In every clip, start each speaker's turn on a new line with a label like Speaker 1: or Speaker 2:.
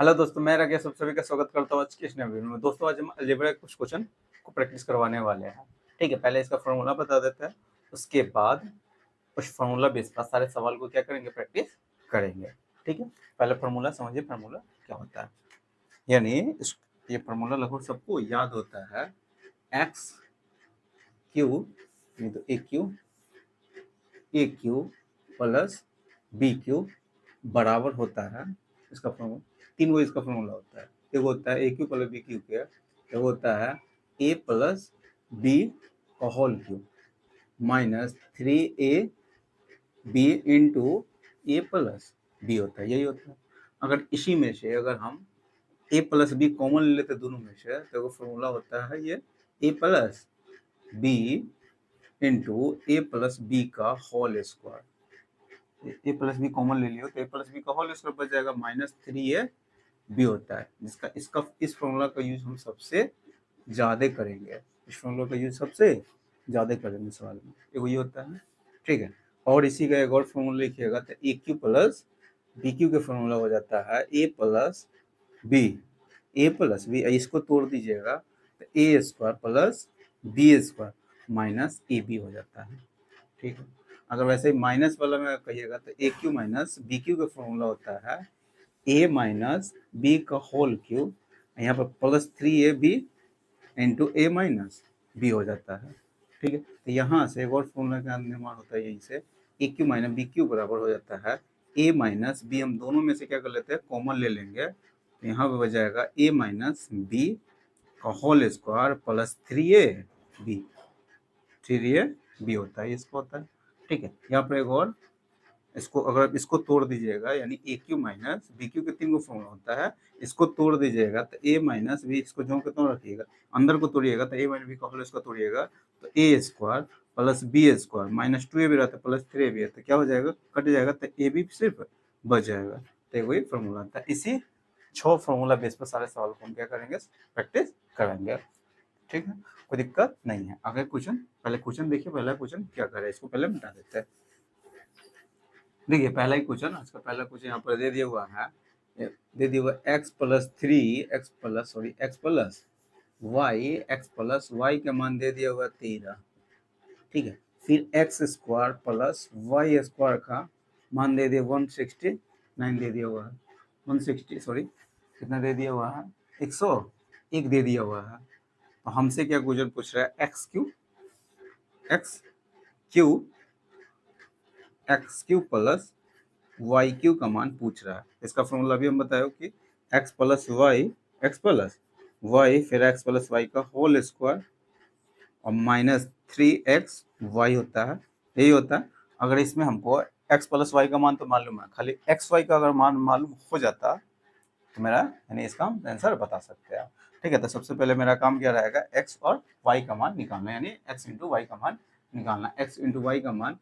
Speaker 1: Hello दोस्तों, मैं राकेश आप सभी का स्वागत करता हूँ आज की इस नए वीडियो में। दोस्तों, आज हम अलजेब्रा के कुछ क्वेश्चन को प्रैक्टिस करवाने वाले हैं। ठीक है, पहले इसका फॉर्मूला बता देते हैं, उसके बाद उस फॉर्मूला बेस पर सारे सवाल को क्या करेंगे, प्रैक्टिस करेंगे। ठीक है, पहले फॉर्मूला समझिए, फॉर्मूला क्या होता है। यानी ये फॉर्मूला लगभग सबको याद होता है। एक्स क्यू, नहीं तो ए क्यू प्लस बी क्यू बराबर होता है इसका फॉर्मूला। तीन वो इसका फॉर्मूला होता है। एक होता है a cube plus b cube के, एक होता है ए प्लस बी का whole cube minus 3 a b into a plus b होता है, यही होता है। अगर इसी में से अगर हम ए प्लस बी कॉमन ले लेते दोनों में से, तो फॉर्मूला होता है ये ए plus b into a plus B का whole square. A plus B common ले लियो तो ए प्लस बी का होल स्क्वायर बच जाएगा माइनस 3 ए बी होता है, जिसका इसका इस फॉर्मूला का यूज हम सबसे ज़्यादा करेंगे। इस फॉर्मूला का यूज सबसे ज़्यादा करेंगे सवाल में, एक ये होता है। ठीक है, और इसी का एक और फॉर्मूला लिखिएगा तो ए क्यू प्लस बी क्यू का फॉर्मूला हो जाता है ए प्लस बी, इसको तोड़ दीजिएगा तो A square plus B square minus A B हो जाता है। ठीक है, अगर वैसे माइनस वाला में कहिएगा तो ए क्यू माइनस बी क्यू का फॉर्मूला होता है ए माइनस बी का होल क्यूब, यहाँ पर plus 3ab into a minus B हो जाता है। ठीक है, तो यहाँ से एक और फॉर्मूला का निर्माण होता है, यहीं से ए क्यू माइनस बी क्यू बराबर हो जाता है ए माइनस बी। हम दोनों में से क्या कर लेते हैं, कॉमन ले लेंगे, तो यहाँ पर बच जाएगा ए माइनस बी का होल स्क्वायर प्लस 3ab होता है, इसको होता है। ठीक है, यहाँ पर एक और इसको अगर इसको तोड़ दीजिएगा, यानी ए क्यू माइनस बी क्यू के तीन को फॉर्मूला होता है, इसको तोड़ दीजिएगा तो ए माइनस बी, इसको जो के तो रखिएगा, अंदर को तोड़िएगा तो ए माइनस बी का होल इसको तोड़िएगा तो A square plus B square minus 2ab रहता है प्लस 3ab है, तो क्या हो जाएगा, कट जाएगा, तो ए बी सिर्फ बच जाएगा। तो वही फॉर्मूला था। इसी 6 फॉर्मूला बेस पर सारे सवाल को हम क्या करेंगे, प्रैक्टिस करेंगे। ठीक है, कोई दिक्कत नहीं है। अगर क्वेश्चन, पहले क्वेश्चन देखिए, पहला क्वेश्चन क्या करे, इसको पहले मिटा देते हैं। देखिए पहला ही क्वेश्चन, आज का पहला क्वेश्चन यहाँ पर दे दिया हुआ है, दे दिया हुआ एक्स प्लस वाई का मान दे दिया हुआ 13। ठीक है, फिर x square plus Y square का मान दे दिया 169 दे दिया हुआ है, 160 सॉरी कितना दे दिया हुआ है, 101 दे दिया हुआ है। तो हमसे क्या क्वेश्चन पूछ रहा है, x cube plus Y cube का मान पूछ रहा है। इसका फॉर्मूला भी हम बताए कि एक्स प्लस वाई फिर एक्स प्लस वाई का होल स्क्वायर और माइनस 3x वाई होता है, यही होता है। अगर इसमें हमको एक्स प्लस वाई का मान तो मालूम है, खाली एक्स वाई का अगर मान मालूम हो जाता तो मेरा यानी इसका आंसर बता सकते हैं आप। ठीक है, तो सबसे पहले मेरा काम क्या रहेगा, एक्स और वाई का मान निकालना, यानी एक्स इंटू वाई का मान निकालना। एक्स इंटू वाई का मान,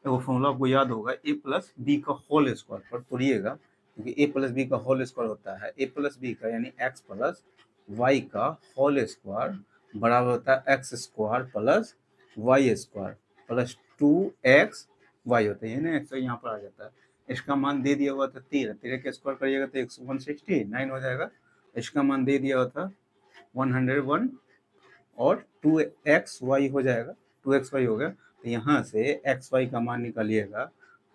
Speaker 1: वो फॉर्मूला आपको याद होगा, ए प्लस बी का होल स्क्वायर पर तोड़िएगा, क्योंकि ए प्लस बी का होल स्क्वायर होता है ए प्लस बी का, यानी एक्स प्लस वाई का होल स्क्वायर बराबर होता है x square plus Y square plus 2x y होता है, यानी एक्स यहाँ पर आ जाता है। इसका मान दे दिया हुआ था 13 का स्क्वायर करिएगा तो 169 हो जाएगा। इसका मान दे दिया हुआ था 101 और 2x वाई हो जाएगा, 2x वाई हो गया। तो यहाँ से एक्स वाई का मान निकालिएगा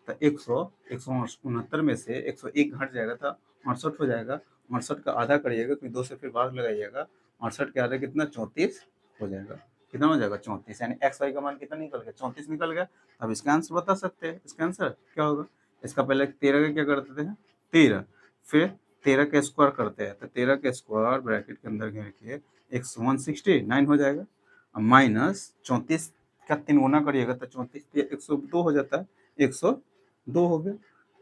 Speaker 1: तो 169 में से 101 घट जाएगा तो 68 हो जाएगा। 68 का आधा करिएगा, फिर 2 से फिर भाग लगाइएगा, 68 के आधा कितना, 34 हो जाएगा। कितना हो जाएगा, 34, यानी एक्स वाई का मान कितना निकल गया, 34 निकल गया। अब इसका आंसर बता सकते हैं, इसका आंसर क्या होगा। इसका पहले 13 का क्या करते थे, 13, फिर 13 का स्क्वायर करते हैं, तो 13 का स्क्वायर ब्रैकेट के अंदर घेर के 169 हो जाएगा, माइनस 34 का 3 गुना करिएगा तो 34 102 हो जाता है, 102 हो गया।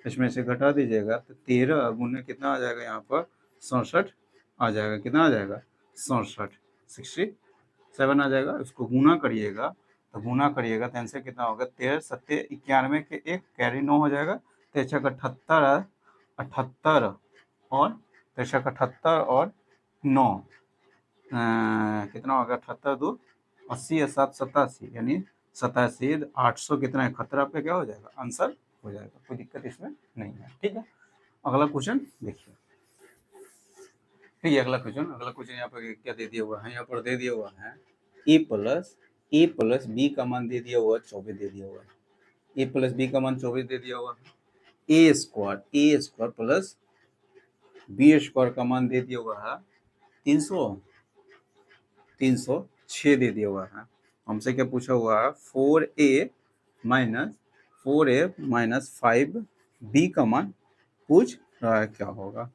Speaker 1: इसमें से घटा दीजिएगा तो 13 गुने कितना आ जाएगा, यहाँ पर 67 आ जाएगा। कितना आ जाएगा, 67 आ जाएगा। उसको गुना करिएगा तो तो आंसर कितना होगा, 13 सत्ते 91 के 1 कैरी 9 हो जाएगा, 13 का 78 78 और 13 का 78 और 9 कितना होगा, 78 2 80 7 87, यानी 87 800 कितना है, 71 आपका क्या हो जाएगा, आंसर हो जाएगा। कोई दिक्कत इसमें नहीं है। ठीक है, अगला क्वेश्चन देखिए। ठीक है, अगला क्वेश्चन यहाँ पर क्या दे दिया हुआ है, यहाँ पर दे दिया हुआ है ए प्लस बी का मान दे दिया हुआ है 24 दे दिया हुआ है। ए प्लस बी का मान 24 दे दिया हुआ है। A square plus B square का मान दे दिया हुआ है 306 दे दिया हुआ है। हमसे क्या पूछा हुआ है, 4a माइनस 5b का मान पूछ रहा है, क्या होगा।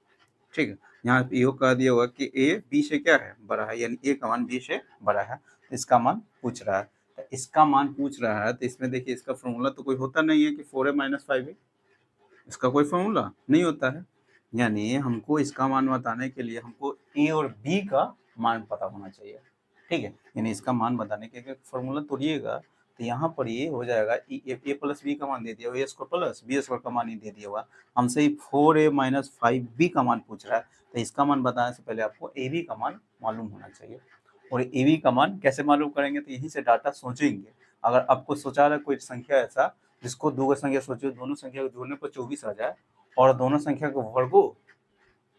Speaker 1: ठीक है, यहाँ पे यो कह दिया हुआ कि ए बी से क्या है, बड़ा है, यानी ए का मान बी से बड़ा है, तो इसका मान पूछ रहा है। तो इसका मान पूछ रहा है, तो इसमें देखिए इसका फॉर्मूला तो कोई होता नहीं है कि 4a-5b, इसका कोई फॉर्मूला नहीं होता है। यानी हमको इसका मान बताने के लिए हमको ए और बी का मान पता होना चाहिए। ठीक है, यानी इसका मान बताने के लिए फॉर्मूला तोड़िएगा, तो यहाँ पर ये हो जाएगा ए प्लस बी का मान दे दिया, ए स्क्वायर प्लस बी स्क्वायर का मान ही दे दिया हुआ। हमसे ही 4a-5b का मान पूछ रहा है, तो इसका मान बताने से पहले आपको ए बी का मान मालूम होना चाहिए। और ए बी का मान कैसे मालूम करेंगे, तो यहीं से डाटा सोचेंगे। अगर आपको सोचा रहा कोई संख्या ऐसा जिसको दो संख्या सोचो, दोनों संख्या को जोड़ने पर 24 आ जाए, और दोनों संख्या को वर्गो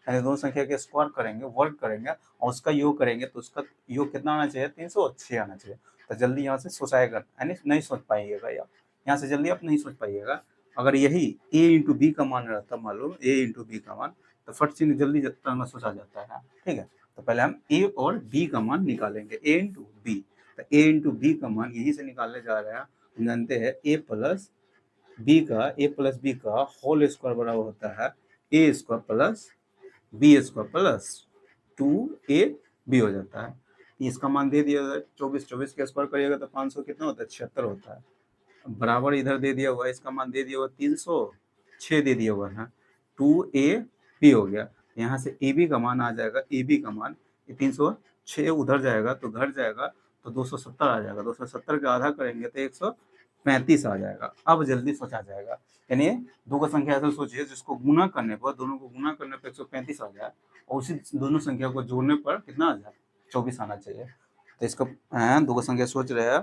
Speaker 1: यानी दोनों संख्या के स्क्वायर करेंगे, वर्ग करेंगे और उसका योग करेंगे, तो उसका योग कितना आना चाहिए, 306 आना चाहिए। तो जल्दी यहाँ से सोचाएगा, यानी नहीं सोच पाइएगा, या यहाँ से जल्दी आप नहीं सोच पाइएगा। अगर यही a इंटू बी का मान रहता, मालूम a इंटू बी का मान, तो फट से जल्दी तरह सोचा जाता है। ठीक है, तो पहले हम a और b का मान निकालेंगे, a इंटू बी। तो a इंटू बी का मान यहीं से निकालने जा रहे हैं। हम जानते हैं a प्लस बी का होल स्क्वायर बराबर होता है a square plus B square plus 2ab हो जाता है। इसका मान दे दिया 24 के स्क्वायर करिएगा तो 500 कितना होता है, 76 होता है। बराबर इधर दे दिया हुआ है, इसका मान दे दिया हुआ 306 दे दिया हुआ है, 2ab हो गया। यहाँ से ab का मान आ जाएगा, ab का मान 306 उधर जाएगा तो घर जाएगा तो 270 आ जाएगा, 270 का आधा करेंगे तो 135 आ जाएगा। अब जल्दी सोचा जाएगा, यानी दो का संख्या ऐसा सोचिए जिसको गुना करने पर, दोनों को गुना करने पर 135 आ जाए, और उसी दोनों संख्या को जोड़ने पर कितना आ जाए, 24 आना चाहिए। तो इसको दो का संख्या सोच रहे हैं,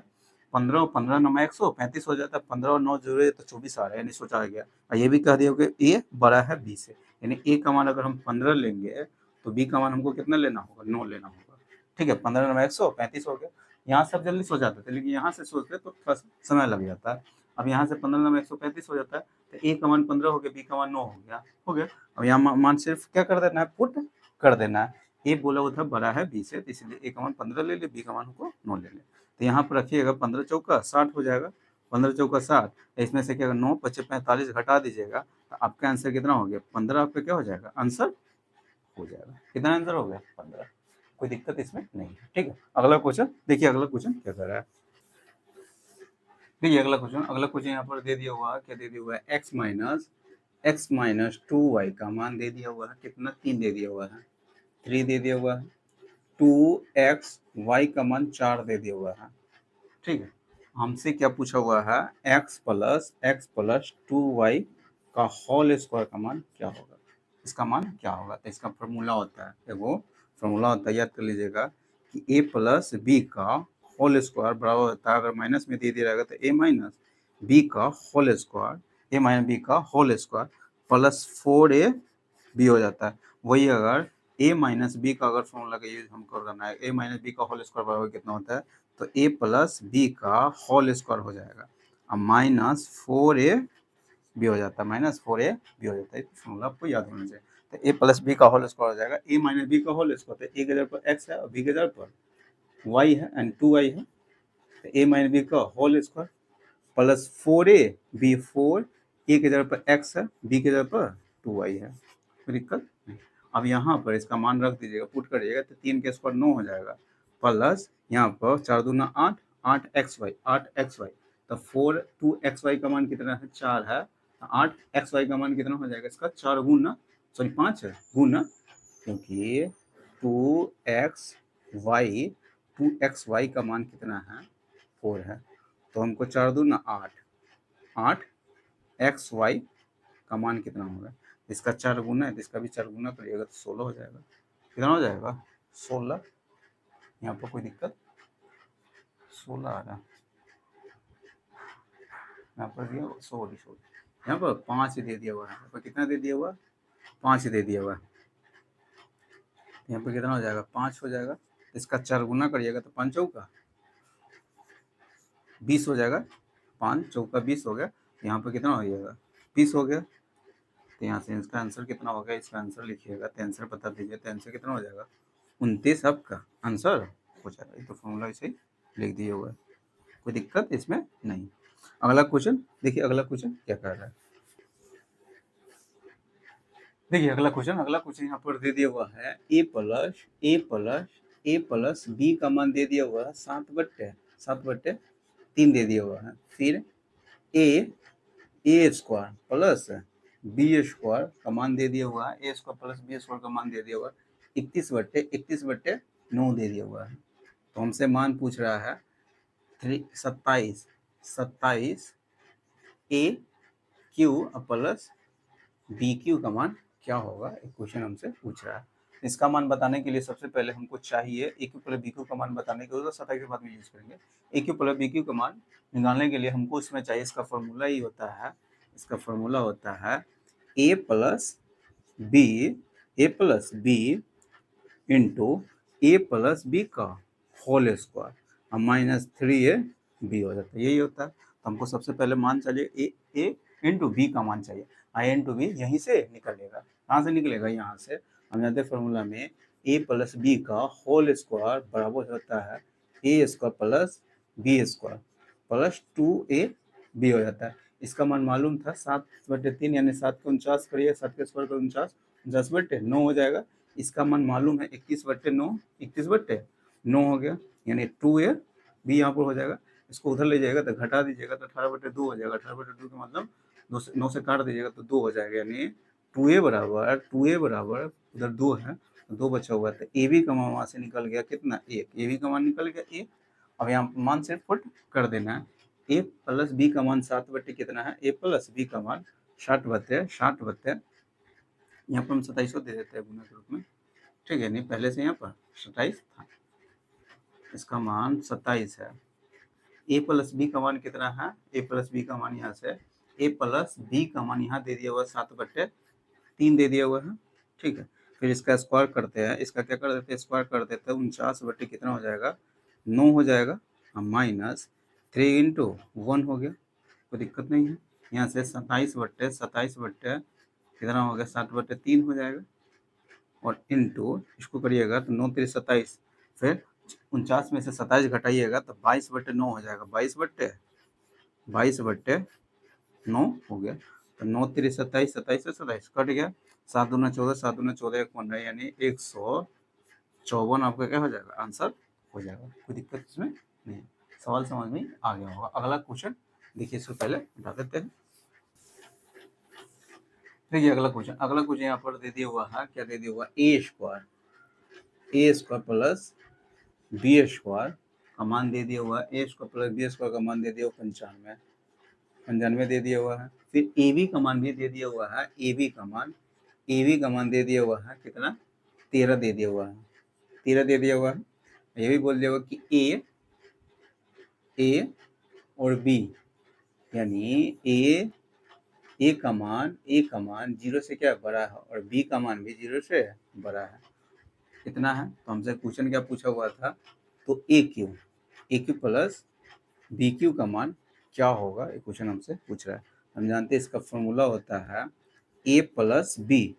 Speaker 1: 15 9 में 135 हो जाता है, 15 और 9 जोड़े तो 24 आ रहा है, यानी सोचा गया। और ये भी कह दिया कि ए बड़ा है बी से, यानी ए का मान अगर हम 15 लेंगे तो बी का मान हमको कितना लेना होगा, 9 लेना होगा। ठीक है, 15 9 में 135 हो गया। यहाँ से आप जल्दी सो जाते थे, लेकिन यहाँ से सोचते तो थोड़ा समय लग जाता है। अब यहाँ से 15 9 में 135 हो जाता है, तो ए का मान 15 हो गया, बी का मान 9 हो गया। अब यहाँ मान सिर्फ क्या कर देना है, पुट कर देना है। ए बोला हुआ था बड़ा है बी से, तो इसलिए ए का मान 15 ले ले, बी का मान हमको 9 ले ले। तो यहाँ पर रखिएगा 15 चौका 60 हो जाएगा, 15 चौका 60, इसमें से क्या 9 25 45 घटा दीजिएगा, तो आपका आंसर कितना हो गया, 15 आपका क्या हो जाएगा, आंसर हो जाएगा। कितना आंसर हो गया, 15। कोई दिक्कत इसमें नहीं है। ठीक है, अगला क्वेश्चन देखिए, अगला क्वेश्चन क्या कर रहा है। देखिए अगला क्वेश्चन यहाँ पर दे दिया हुआ है, क्या दे दिया हुआ है, एक्स माइनस 2y का मान दे दिया हुआ है, कितना, 3 दे दिया हुआ है, 3 दे दिया हुआ है, 2xy का मान 4 दे दिया हुआ है। ठीक है, हमसे क्या पूछा हुआ है, x प्लस 2y का होल स्क्वायर का मान क्या होगा, इसका मान क्या होगा। तो इसका फॉर्मूला होता है, देखो फॉर्मूला होता है, याद कर लीजिएगा कि a प्लस बी का होल स्क्वायर बराबर होता है, अगर माइनस में दे दिया रहेगा तो a माइनस बी का whole square, a minus B का होल स्क्वायर प्लस 4ab हो जाता है। वही अगर a माइनस बी का अगर फॉर्मूला का यूज हमको करना है, a माइनस बी का होल स्क्वायर बराबर कितना होता है, तो a प्लस बी का होल स्क्वायर हो जाएगा, अब माइनस 4ab हो जाता है, -4ab हो जाता है। फॉर्मूला आपको याद होना चाहिए। तो a प्लस बी का होल स्क्वायर हो जाएगा, a माइनस बी का होल स्क्वायर, तो a के जगह पर x है और b के जगह पर y है एंड 2y है, तो a माइनस बी का whole square plus 4ab 4, a के जगह पर x है, b के जगह पर 2y है, कोई दिक्कत नहीं। अब यहाँ पर इसका मान रख दीजिएगा, पुट करिएगा तो 3 के स्क्वायर 9 हो जाएगा, प्लस यहाँ पर 4 दूना 8, 8xy, तो 2xy का मान कितना है, 4 है, 8xy का मान कितना हो जाएगा, इसका 4 गुना 5 है गुना, क्योंकि 2xy का मान कितना है, 4 है, तो हमको 4 दूना 8 xy का मान कितना होगा, इसका 4 गुना है तो इसका भी 4 गुना करिएगा तो 16 हो जाएगा। कितना हो जाएगा, 16। यहाँ पर कोई दिक्कत, 16 आ रहा, यहाँ पर दिया सॉरी यहाँ पर 5 दे दिया हुआ है, यहाँ पर कितना दे दिया हुआ, 5 दे दिया हुआ है। यहाँ पे कितना हो जाएगा 5 हो जाएगा, इसका 4 गुना करिएगा तो 5 चौका 20 हो जाएगा, 5 चौका 20 हो गया, यहाँ पे कितना हो जाएगा 20 हो गया। तो यहाँ से इसका आंसर कितना हो गया, इसका आंसर लिखिएगा, तो आंसर बता दीजिए, तो आंसर कितना हो जाएगा 29 आपका आंसर हो जाएगा। ये तो फॉर्मूला ऐसे ही लिख दिए हुआ है, कोई दिक्कत इसमें नहीं। अगला क्वेश्चन देखिए, अगला क्वेश्चन क्या कर रहा है, देखिए अगला क्वेश्चन यहाँ पर दे दिया हुआ है ए प्लस बी का मान दे दिया हुआ है 7/3 दे दिया हुआ है। फिर ए स्क्वायर प्लस बी स्क्वायर का मान दे दिया हुआ है, A square plus B square का मान दे दिया हुआ है 21/9 दे दिया हुआ है। तो हमसे मान पूछ रहा है 27 ए क्यू प्लस बी क्यू का मान क्या होगा, एक क्वेश्चन हमसे पूछ रहा है। इसका मान बताने के लिए सबसे पहले हमको चाहिए ए क्यू प्लस बी क्यू का मान बताने के लिए 27 के बाद में यूज करेंगे। ए क्यू प्लस बी क्यू का मान निकालने के लिए हमको इसमें चाहिए, इसका फॉर्मूला ही होता है, इसका फॉर्मूला होता है ए plus b into a plus B का होल स्क्वायर और -3ab हो जाता है, यही होता है। तो हमको सबसे पहले मान चाहिए ए इंटू बी का मान चाहिए, आई इंटू बी यहीं से निकलेगा, कहाँ से निकलेगा, यहाँ से। हम जानते हैं फॉर्मूला में ए प्लस बी का होल स्क्वायर बराबर होता है A square plus B square plus 2ab हो जाता है। इसका मान मालूम था 7/3 यानी 7 को 49 करिए, 7 के स्क्वायर को 49 हो जाएगा। इसका मान मालूम है 21/9 हो गया, यानी 2ab यहाँ पर हो जाएगा। इसको उधर ले जाएगा तो घटा दीजिएगा तो 18/2 हो जाएगा, 18/2 का मतलब 9 से काट दीजिएगा तो 2 हो जाएगा, यानी 2a बराबर उधर 2 है, 2 बचा हुआ था। ए बी का मान वहाँ से निकल गया कितना 1, ए बी का मान निकल गया 1। अब यहाँ मान से पुट कर देना है, ए प्लस बी का मान 7 कितना है, ए प्लस बी का मान 60 यहाँ पर हम 27 दे देते हैं गुना के रूप में, ठीक है, नहीं पहले से यहाँ पर 27 था, इसका मान 27 है। ए प्लस बी का मान कितना है, ए प्लस बी का मान यहाँ से ए प्लस बी का मान यहाँ दे दिया हुआ 7/3 दे दिया हुआ है, ठीक है। फिर इसका स्क्वायर करते हैं, इसका क्या कर देते हैं, स्क्वायर कर देते हैं, 49 कितना हो जाएगा 9 हो जाएगा, -3 इंटू 1 हो गया, कोई दिक्कत नहीं है। यहाँ से 27 कितना हो गया 7/3 हो जाएगा, और इंटू इसको करिएगा तो 9 3 27, फिर 49 में से 27 घटाइएगा तो 22/9 हो जाएगा, 22/9 हो गया। तो 9 3 27, 27 से 27 कट गया, 7 दूना 14, 7 दूना 14 1 15, यानी 154 आपका क्या हो जाएगा आंसर हो जाएगा, कोई दिक्कत इसमें नहीं। सवाल समझ में आ गया होगा। अगला क्वेश्चन देखिए, इससे पहले बता देते हैं। देखिए अगला क्वेश्चन यहाँ पर दे दिया हुआ है, क्या दे दिया हुआ, ए स्क्वायर प्लस बी स्क्वायर का मान दे दिया हुआ है, A square plus B square का मान दे दिया हुआ 95 दे दिया हुआ है। फिर ए बी का मान भी दे दिया हुआ है, ए बी का मान दे दिया हुआ है कितना 13 दे दिया हुआ है, 13 दे दिया हुआ है। ये भी बोल दिया हुआ कि ए और बी, यानी ए का मान 0 से क्या बड़ा है और बी का मान भी 0 से बड़ा है, कितना है। तो हमसे क्वेश्चन क्या पूछा हुआ था, तो ए क्यू प्लस बी क्यू का मान क्या होगा, ये क्वेश्चन हमसे पूछ रहा है। हम जानते हैं इसका फॉर्मूला होता है ए plus b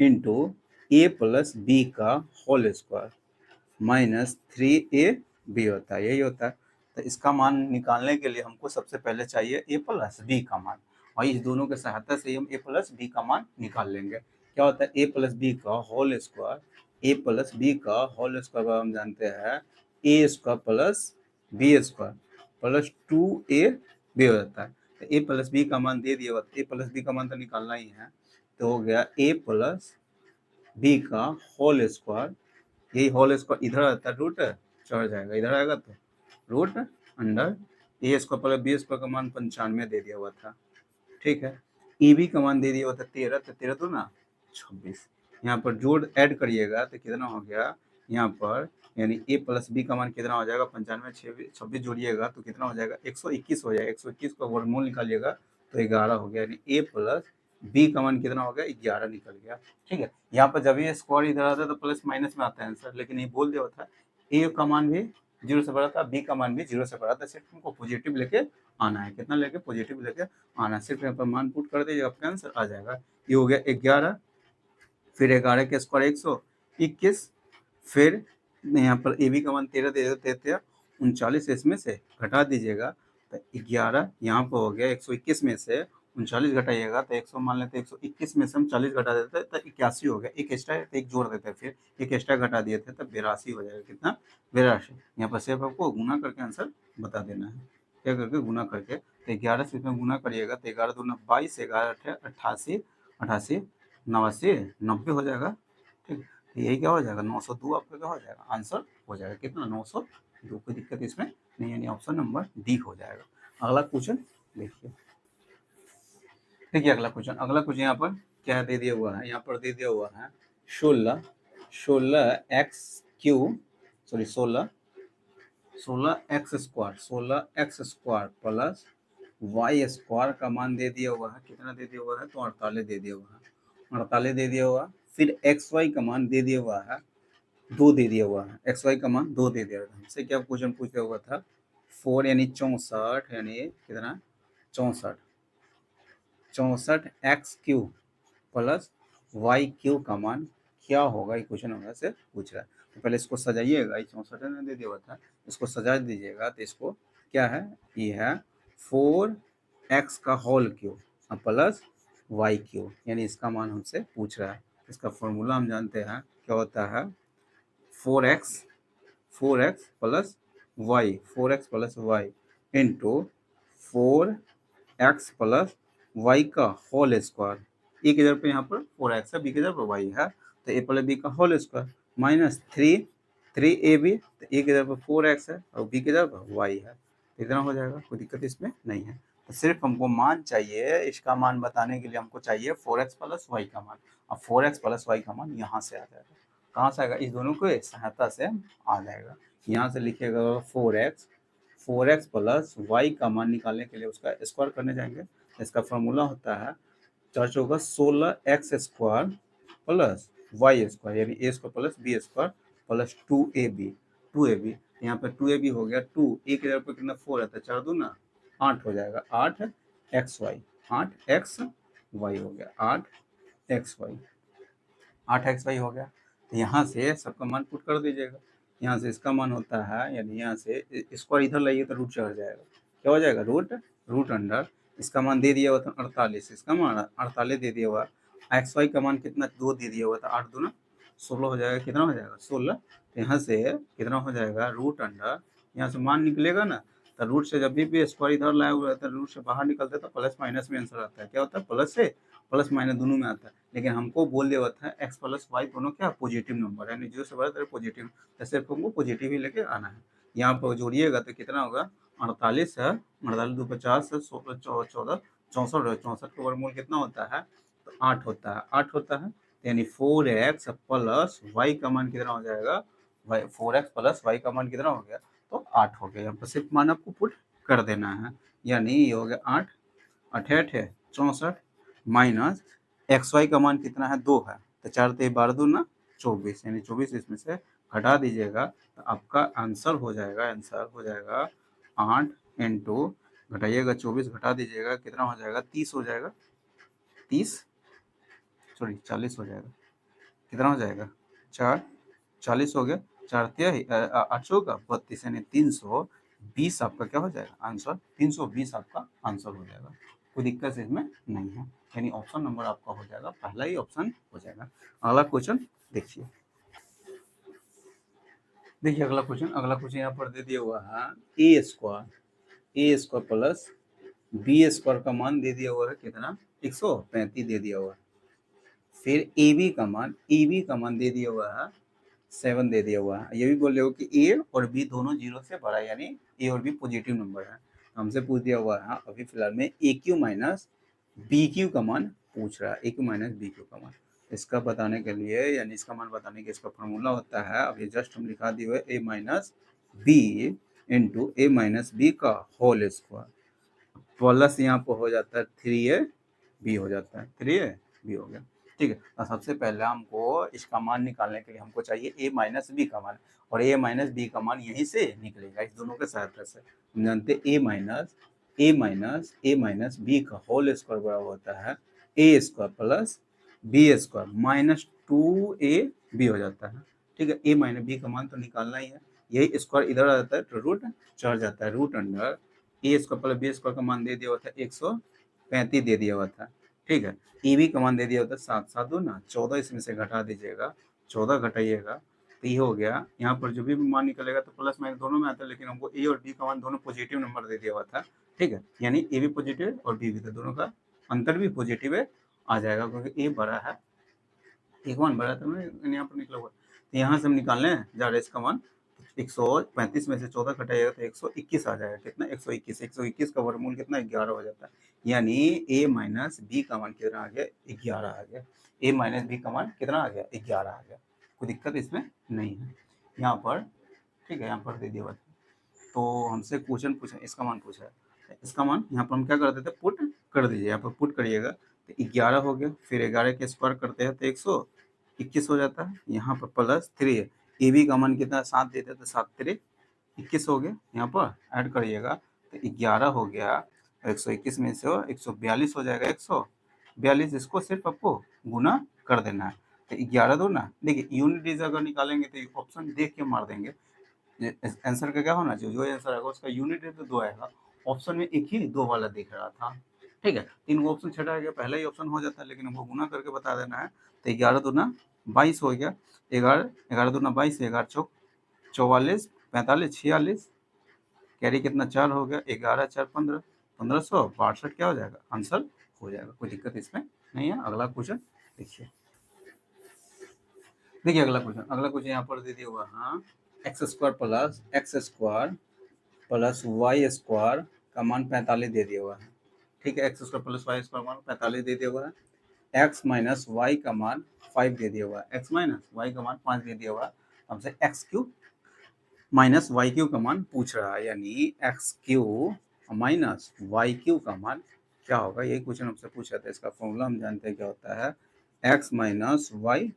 Speaker 1: into a plus B का होल स्क्वायर -3ab होता है, यही होता है। तो इसका मान निकालने के लिए हमको सबसे पहले चाहिए ए प्लस बी का मान, और इस दोनों के सहायता से हम ए प्लस बी का मान निकाल लेंगे। क्या होता है ए प्लस बी का whole square, A plus B का होल स्क्वायर हम जानते हैं A square plus B square plus 2ab हो जाता है। तो ए प्लस बी का मान दे दिया हुआ, ए प्लस बी का मान तो निकालना ही है, तो हो गया ए प्लस बी का होल स्क्वायर, यही होल स्क्वायर इधर आता है रूट चढ़ जाएगा, इधर आएगा तो रूट अंडर ए स्क्वायर प्लस बी स्क्वायर का मान 95 दे दिया हुआ था, ठीक है। ए बी का मान दे दिया हुआ था 13, तो 13 तो ना 26, यहाँ पर जोड़ ऐड करिएगा तो कितना हो गया यहाँ पर, यानी ए प्लस बी का मान कितना हो जाएगा 95 26 जोड़िएगा तो कितना हो जाएगा 121 हो जाएगा, 121 का वर्गमूल निकालिएगा तो 11 हो गया, यानी ए प्लस बी का मान कितना हो गया 11 निकल गया। ठीक है, यहाँ पर जब ये स्क्वायर इधर आता है तो प्लस माइनस में आता है आंसर, लेकिन ये बोल दिया था ए का मान भी 0 से बड़ा था, बी का मान भी 0 से बड़ा था, सिर्फ हमको पॉजिटिव लेके आना है। कितना लेके? पॉजिटिव लेके आना है। सिर्फ यहाँ पर मान पुट कर दीजिए, आपका आंसर आ जाएगा। ये हो गया 11, फिर 11 के स्क्वायर 121, फिर यहाँ पर ए बी का मान 13 दे देते हैं, 39 इसमें से घटा दीजिएगा तो 11 यहाँ पर हो गया। 121 में से 39 घटाइएगा तो 100 मान लेते हैं, 121 में से हम 40 घटा देते हैं तो 81 हो गया। एक एक्स्ट्रा तो एक जोड़ देते हैं, फिर एक एक्स्ट्रा घटा दिए थे तो 82 हो जाएगा। कितना? 82। यहाँ पर सिर्फ आपको गुना करके आंसर बता देना है। क्या करके? गुना करके। तो 11 से इसमें गुना करिएगा तो 11 दूना 22, 11 88, 88, 89, 90 हो जाएगा। ठीक, तो यही क्या हो जाएगा? 902 आपका क्या हो जाएगा? आंसर हो जाएगा। कितना? 902। कोई दिक्कत इसमें नहीं, यानी ऑप्शन नंबर डी हो जाएगा। अगला क्वेश्चन देखिए। देखिए अगला क्वेश्चन यहाँ पर क्या दे दिया हुआ है? यहाँ पर दे दिया हुआ है 16 x square plus Y square का मान दे दिया हुआ है। कितना दे दिया हुआ है? तो 48 दे दिया हुआ है। 48 दे दिया हुआ। फिर एक्स वाई का मान दे दिया हुआ है 2 दे दिया हुआ है। एक्स वाई का मान 2 दे दिया हुआ है। हमसे क्या क्वेश्चन पूछा हुआ था? 4 यानी 64, यानी कितना? 64 x cube plus y cube का मान क्या होगा? ये क्वेश्चन हमारे से पूछ रहा है। तो पहले इसको सजाइएगा। 64 ने दे दिया हुआ था, इसको सजा दीजिएगा तो इसको क्या है? ये है 4x का whole cube plus y cube, यानी इसका मान हमसे पूछ रहा है। इसका फॉर्मूला हम जानते हैं क्या होता है? 4x plus y, 4x plus Y into 4x plus Y का होल स्क्वायर। ए की जगह पे यहाँ पर 4x है, बी की जगह पर वाई है, तो ए प्लस बी का होल स्क्वायर माइनस 3ab, तो ए की जगह पर 4x है और बी की जगह पर वाई है। तो इतना हो जाएगा, कोई दिक्कत इसमें नहीं है। तो सिर्फ हमको मान चाहिए, इसका मान बताने के लिए हमको चाहिए 4x प्लस वाई का मान। अब 4x प्लस वाई का मान यहाँ से आ जाएगा। कहाँ से आएगा? इस दोनों को सहायता से आ जाएगा। यहाँ से लिखिएगा 4x प्लस वाई का मान निकालने के लिए उसका स्क्वायर करने जाएंगे। इसका फॉर्मूला होता है 4 चौका 16x square plus Y square, यानी A square plus B square plus 2ab। यहाँ पर 2ab हो गया 2, एक जगह पर कितना 4 आता है, 4 दूना 8 हो जाएगा। 8xy हो गया, 8xy हो गया। तो यहाँ से सबका मान पुट कर दीजिएगा। यहाँ से इसका मान होता है, यानी यहाँ से स्क्वायर इधर लाइए तो रूट चढ़ जाएगा। क्या हो जाएगा? Root under. इसका मान दे दिया हुआ था 48, इसका मान 48 दे दिया हुआ। एक्स वाई का मान कितना? 2 दे दिया हुआ था, 8 दूना 16 हो जाएगा। कितना हो जाएगा? 16। तो यहाँ से कितना हो जाएगा? Root under. यहाँ से मान निकलेगा ना, तो रूट से जब भी स्क्वायर इधर लाया हुआ रहता है, रूट से बाहर निकलता है तो प्लस माइनस में आंसर आता है। क्या होता है? प्लस से प्लस माइनस दोनों में आता है। लेकिन हमको बोल दिया हुआ था एक्स प्लस वाई दोनों क्या? पॉजिटिव नंबर है, यानी 0 से बड़ा तो पॉजिटिव, जैसे हमको पॉजिटिव ही लेके आना है। यहाँ पर जोड़िएगा तो कितना होगा? 48 है, 48 2 50 है, 16 14 64 है। 64 का वर्गमूल कितना होता है? तो 8 होता है, 8 होता है। यानी 4x प्लस वाई का मान कितना हो जाएगा? 4x प्लस वाई का मान कितना हो गया? तो 8 हो गया। यहाँ पर सिर्फ मान आपको पुट कर देना है, यानी ये हो गया 8, 8 है 64 माइनस एक्स वाई का मान कितना है? 2 है, तो 4 ते 12 दूना 24, यानी 24 इसमें से घटा दीजिएगा तो आपका आंसर हो जाएगा 8 इंटू घटाइएगा 24, घटा दीजिएगा कितना हो जाएगा? 30 हो जाएगा। 40 हो जाएगा। कितना हो जाएगा? 40 हो गया। 4 तिहाई 800 का 32, यानी 320 आपका क्या हो जाएगा? आंसर 320 आपका आंसर हो जाएगा। कोई दिक्कत इसमें नहीं है, यानी ऑप्शन नंबर आपका हो जाएगा, पहला ही ऑप्शन हो जाएगा। अगला क्वेश्चन देखिए। अगला क्वेश्चन यहाँ पर दे दिया हुआ है A square plus B square का मान दे दिया हुआ है कितना? 135 दे दिया हुआ है। फिर ए बी का मान दे दिया हुआ है 7 दे दिया हुआ है। ये भी बोल रहे हो कि ए और बी दोनों 0 से बड़ा है, यानी ए और बी पॉजिटिव नंबर है। हमसे पूछ दिया हुआ है अभी फिलहाल में ए क्यू माइनस बी क्यू का मान पूछ रहा है, a cube minus b cube का मान। इसका बताने के लिए, यानी इसका मान बताने के इसका फॉर्मूला होता है, अभी जस्ट हम लिखा दिए हुए ए minus b into a minus B का होल स्क्वायर प्लस यहाँ पर हो जाता है 3a बी हो जाता है, 3a बी हो गया। ठीक है, तो सबसे पहले हमको इसका मान निकालने के लिए हमको चाहिए a माइनस बी का मान, और a माइनस बी का मान यहीं से निकलेगा, इस दोनों के सहायता से। हम जानते a माइनस बी का होल स्क्वायर बराबर होता है a square plus B square minus 2ab हो जाता है। ठीक है, a माइनस बी का मान तो निकालना ही है, यही स्क्वायर इधर आ जाता है तो रूट चढ़ जाता है, रूट अंडर ए स्क्वायर प्लस बी स्क्वायर का मान दे दिया हुआ था 135 दे दिया हुआ था। ठीक है, ए बी का मान दे दिया हुआ था 7 7 दो ना 14, इसमें से घटा दीजिएगा, 14 घटाइएगा तो ये हो गया। यहाँ पर जो भी मान निकलेगा तो प्लस माइनस दोनों में आता है, लेकिन हमको ए और बी का मान दोनों पॉजिटिव नंबर दे दिया हुआ था। ठीक है, यानी ए भी पॉजिटिव और बी भी, तो दोनों का अंतर भी पॉजिटिव है आ जाएगा, क्योंकि ए बड़ा है, एक मान बड़ा था मैं यहाँ पर निकला हुआ, तो यहाँ से हम निकालने जा रहे इसका मान 135 में से 14 घटाइएगा तो 121 आ जाएगा। कितना? 121। 121 का वर्गमूल कितना? 11 हो जाता है, यानी a माइनस बी का मान कितना आ गया? 11 आ गया। a माइनस बी का मान कितना आ गया? 11 आ गया। कोई दिक्कत इसमें नहीं है यहाँ पर। ठीक है, यहाँ पर दे दिया हुआ था, तो हमसे क्वेश्चन पूछा, इसका मान पूछा है, इसका मान यहाँ पर हम क्या कर देते? पुट कर दीजिए, यहाँ पर पुट करिएगा तो 11 हो गया, फिर 11 के स्क्वायर करते हैं तो 121 हो जाता है, यहाँ पर प्लस 3 है, ए बी का मान कितना? 7 देते तो 7 3 21 हो गया, यहाँ पर ऐड करिएगा तो 11 हो गया, 121 में से 142 हो जाएगा, 142, इसको सिर्फ आपको गुना कर देना है, तो 11 दो ना, देखिए यूनिट अगर निकालेंगे तो ऑप्शन देख के मार देंगे, आंसर का क्या होना चाहिए, जो आंसर आएगा उसका यूनिट है तो 2 आएगा, ऑप्शन में एक ही 2 वाला दिख रहा था। ठीक है, 3 को ऑप्शन छटा गया, पहला ही ऑप्शन हो जाता है, लेकिन हमको गुना करके बता देना है, तो 11 दूना 22 हो गया, 11 दूना 22, 11 चौक 44, 45, 46, कैरी कितना? 4 हो गया, 11 4 15, 1562 क्या हो जाएगा? आंसर हो जाएगा, कोई दिक्कत इसमें नहीं है। अगला क्वेश्चन देखिए, अगला क्वेश्चन यहाँ पर दे दिया हुआ, हाँ, x square plus Y square का मान 45 दे दिया हुआ है। ठीक है, x square plus Y square मान 45 दे दिया हुआ है, एक्स माइनस वाई का मान 5 दे दिया हुआ है, एक्स माइनस वाई का मान 5 दे दिया हुआ है, हमसे x cube minus y cube का मान पूछ रहा है, यानी x cube minus y cube का मान क्या होगा, यही क्वेश्चन हमसे पूछा था। इसका फॉर्मूला हम जानते हैं क्या होता है, X minus Y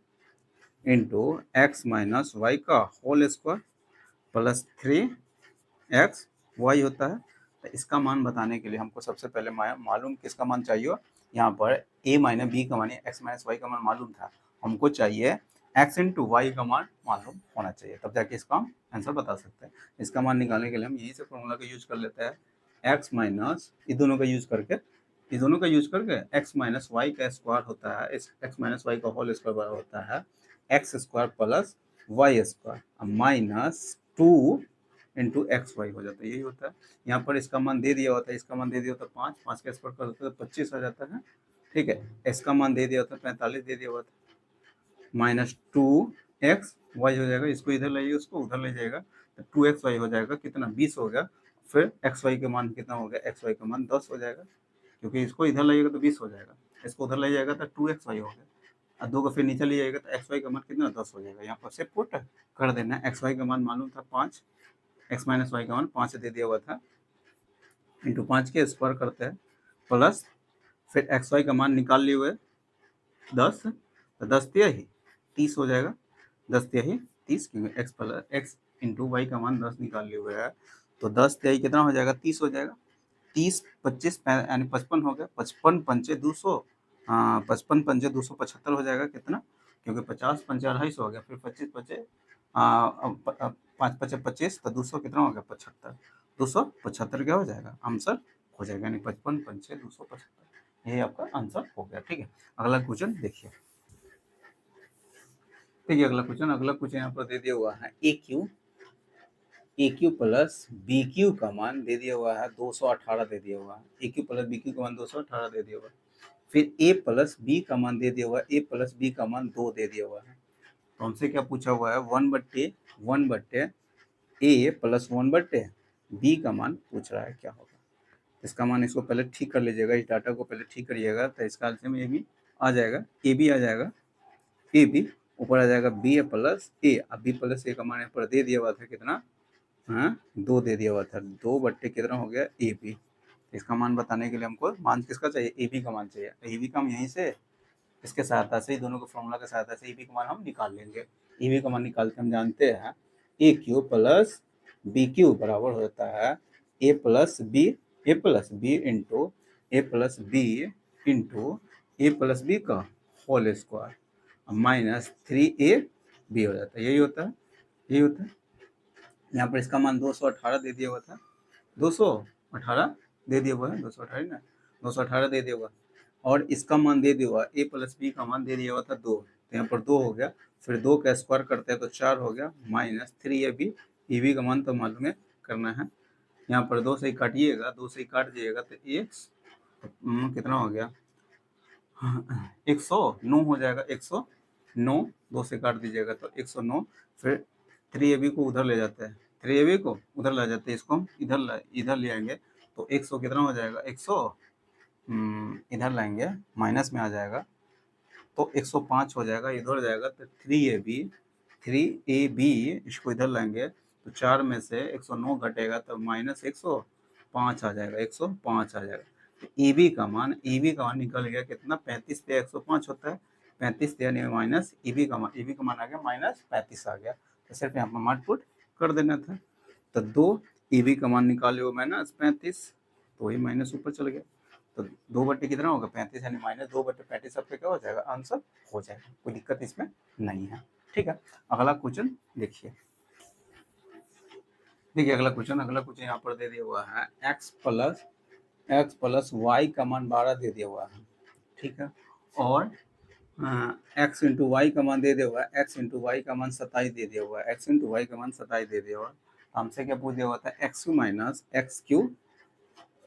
Speaker 1: into x minus Y का whole square plus 3x Y होता है। तो इसका मान बताने के लिए हमको सबसे पहले मालूम किसका मान चाहिए, यहाँ पर a माइनस बी का मान, एक्स माइनस वाई का मान मालूम था, हमको चाहिए x इंटू वाई का मान मालूम होना चाहिए, तब जाके इसका हम आंसर बता सकते हैं। इसका मान निकालने के लिए हम यही से फॉर्मूला का यूज कर लेते हैं, x माइनस इस दोनों का यूज करके x माइनस वाई का स्क्वायर होता है, x माइनस वाई का होल स्क्वायर बराबर होता है x square plus Y square minus 2 into x y हो जाता है, यही होता है। यहाँ पर इसका मान दे दिया होता है, इसका मान दे दिया होता है 5, 5 का स्क्वायर कर देते हैं तो 25 आ जाता है। ठीक है, इसका मान दे दिया होता है 45 दे दिया हुआ था, माइनस 2x वाई हो जाएगा, इसको इधर ले जाइए, उसको उधर ले जाएगा तो 2x वाई हो जाएगा, कितना? 20 हो गया, फिर एक्स वाई का मान कितना हो गया? एक्स वाई का मान 10 हो जाएगा, क्योंकि इसको इधर लाइएगा तो 20 हो जाएगा, इसको उधर ले जाएगा तो 2x वाई हो गया, और 2 को फिर नीचे ले जाएगा तो एक्स वाई का मान कितना? 10 हो जाएगा। यहाँ पर से पुट कर देना, एक्स वाई का मान मालूम था 5, एक्स माइनस वाई का मान 5 दे दिया हुआ था, इंटू 5 के स्क्वायर करते हैं प्लस, फिर एक्स वाई का मान निकाल लिए हुए 10, तो 10 तिहाई 30 हो जाएगा, 10 तिहाई 30, क्योंकि x plus x into y का मान 10 निकाल लिए हुए है, तो 10 तिहाई कितना हो जाएगा? 30 हो जाएगा, 30 25 यानी 55 हो गया, 55 पंचे 200, 55 पंचे 275 हो जाएगा, कितना? क्योंकि 50 पंचे 250 हो गया, फिर 25 पचे 5 पचे 25, तो 200 कितना हो गया? 75, 275 क्या हो जाएगा? आंसर हो जाएगा, यानी 55 पंचे 275, ये आपका आंसर हो गया। ठीक है, अगला क्वेश्चन देखिए, अगला क्वेश्चन यहाँ पर दे दिया हुआ है, a cube plus b cube का मान दे दिया हुआ है 218 दे दिया हुआ है, a cube plus b cube का मान 218 दे दिया हुआ है, फिर ए प्लस बी का मान दे दिया हुआ है, ए प्लस बी का मान 2 दे दिया हुआ है, तो हमसे क्या पूछा हुआ है? 1/1 ए प्लस 1/, बी का मान पूछ रहा है क्या होगा। इसका मान, इसको पहले ठीक कर लीजिएगा, इस डाटा को पहले ठीक करिएगा, तो इसका आंसर में ये भी आ जाएगा, ए बी आ जाएगा, ए बी ऊपर आ जाएगा बी प्लस ए, अब बी प्लस ए का मान यहाँ पर दे दिया हुआ था कितना? हाँ, 2 दे दिया हुआ था, 2/, कितना हो गया? ए बी, इसका मान बताने के लिए हमको मान किसका चाहिए, ए बी का मान चाहिए। ए बी का हम यहीं से इसके सहायता से, दोनों के फॉर्मूला के सहायता से ए बी का मान हम निकाल लेंगे। ए बी का मान निकाल के हम जानते हैं a cube plus b cube बराबर होता है ए प्लस बी इंटू बी का whole square minus 3 a B हो जाता है। यही होता है, यही होता है। यहाँ पर इसका मान 218 दे दिया हुआ था, 218 दे दिया हुआ है, 218 ना, 218 दे दिया हुआ, और इसका मान दे दिया हुआ ए प्लस बी का मान दे दिया हुआ था 2, तो यहाँ पर 2 हो गया, फिर 2 का स्क्वायर करते हैं तो 4 हो गया, माइनस 3 ए बी का मान तो मालूम है करना है। यहाँ पर 2 से ही काटिएगा, 2 से ही काट दिएगा तो एक्स कितना हो गया 109 हो जाएगा, 109, 2 से काट दीजिएगा तो 109, फिर 3ab को उधर ले जाते हैं, 3ab को उधर ले जाते हैं, इसको हम इधर ले आएंगे तो 100 कितना हो जाएगा, 100 इधर लाएंगे माइनस में आ जाएगा तो 105 हो जाएगा, इधर जाएगा तो 3ab इसको इधर लाएंगे तो 4 में से 109 घटेगा तो माइनस 105 आ जाएगा, 105 आ जाएगा। तो ए बी का मान निकल गया कितना, 35 पे 105 होता है, 35 यानी माइनस ए बी का मान आ गया माइनस 35 आ गया। तो सिर्फ यहाँ पर मान पुट कर देना था, तो 2 ए बी का मान निकाले हो माइनस 35, तो वही माइनस ऊपर चल गया, तो 2 बटे कितना होगा 35 यानी माइनस 2 बटे 35 आपका क्या हो जाएगा, आंसर हो जाएगा, कोई दिक्कत इसमें नहीं है। ठीक है, अगला क्वेश्चन देखिए, अगला क्वेश्चन यहाँ पर दे दिया हुआ है x प्लस वाई का मान 12 दे दिया हुआ है, ठीक है, और x इंटू वाई का मान दे दिया हुआ है, x इंटू वाई का मान 27 दे दिया हुआ है, x इंटू वाई का मान 27 दे दिया हुआ है। हमसे क्या पूछ दिया हुआ था, x cube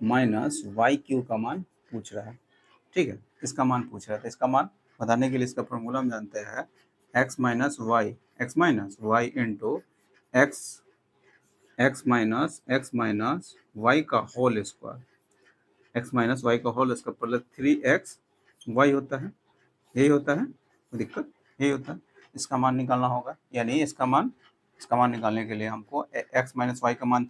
Speaker 1: minus y cube का मान पूछ रहा है, ठीक है, इसका मान पूछ रहा था। इसका मान बताने के लिए इसका फॉर्मूला हम जानते हैं x minus Y into x minus Y का whole square, plus 3x Y होता है, यही होता है, कोई दिक्कत, यही होता है। इसका मान निकालना होगा, यानी इसका मान निकालने के लिए हमको x माइनस वाई का मान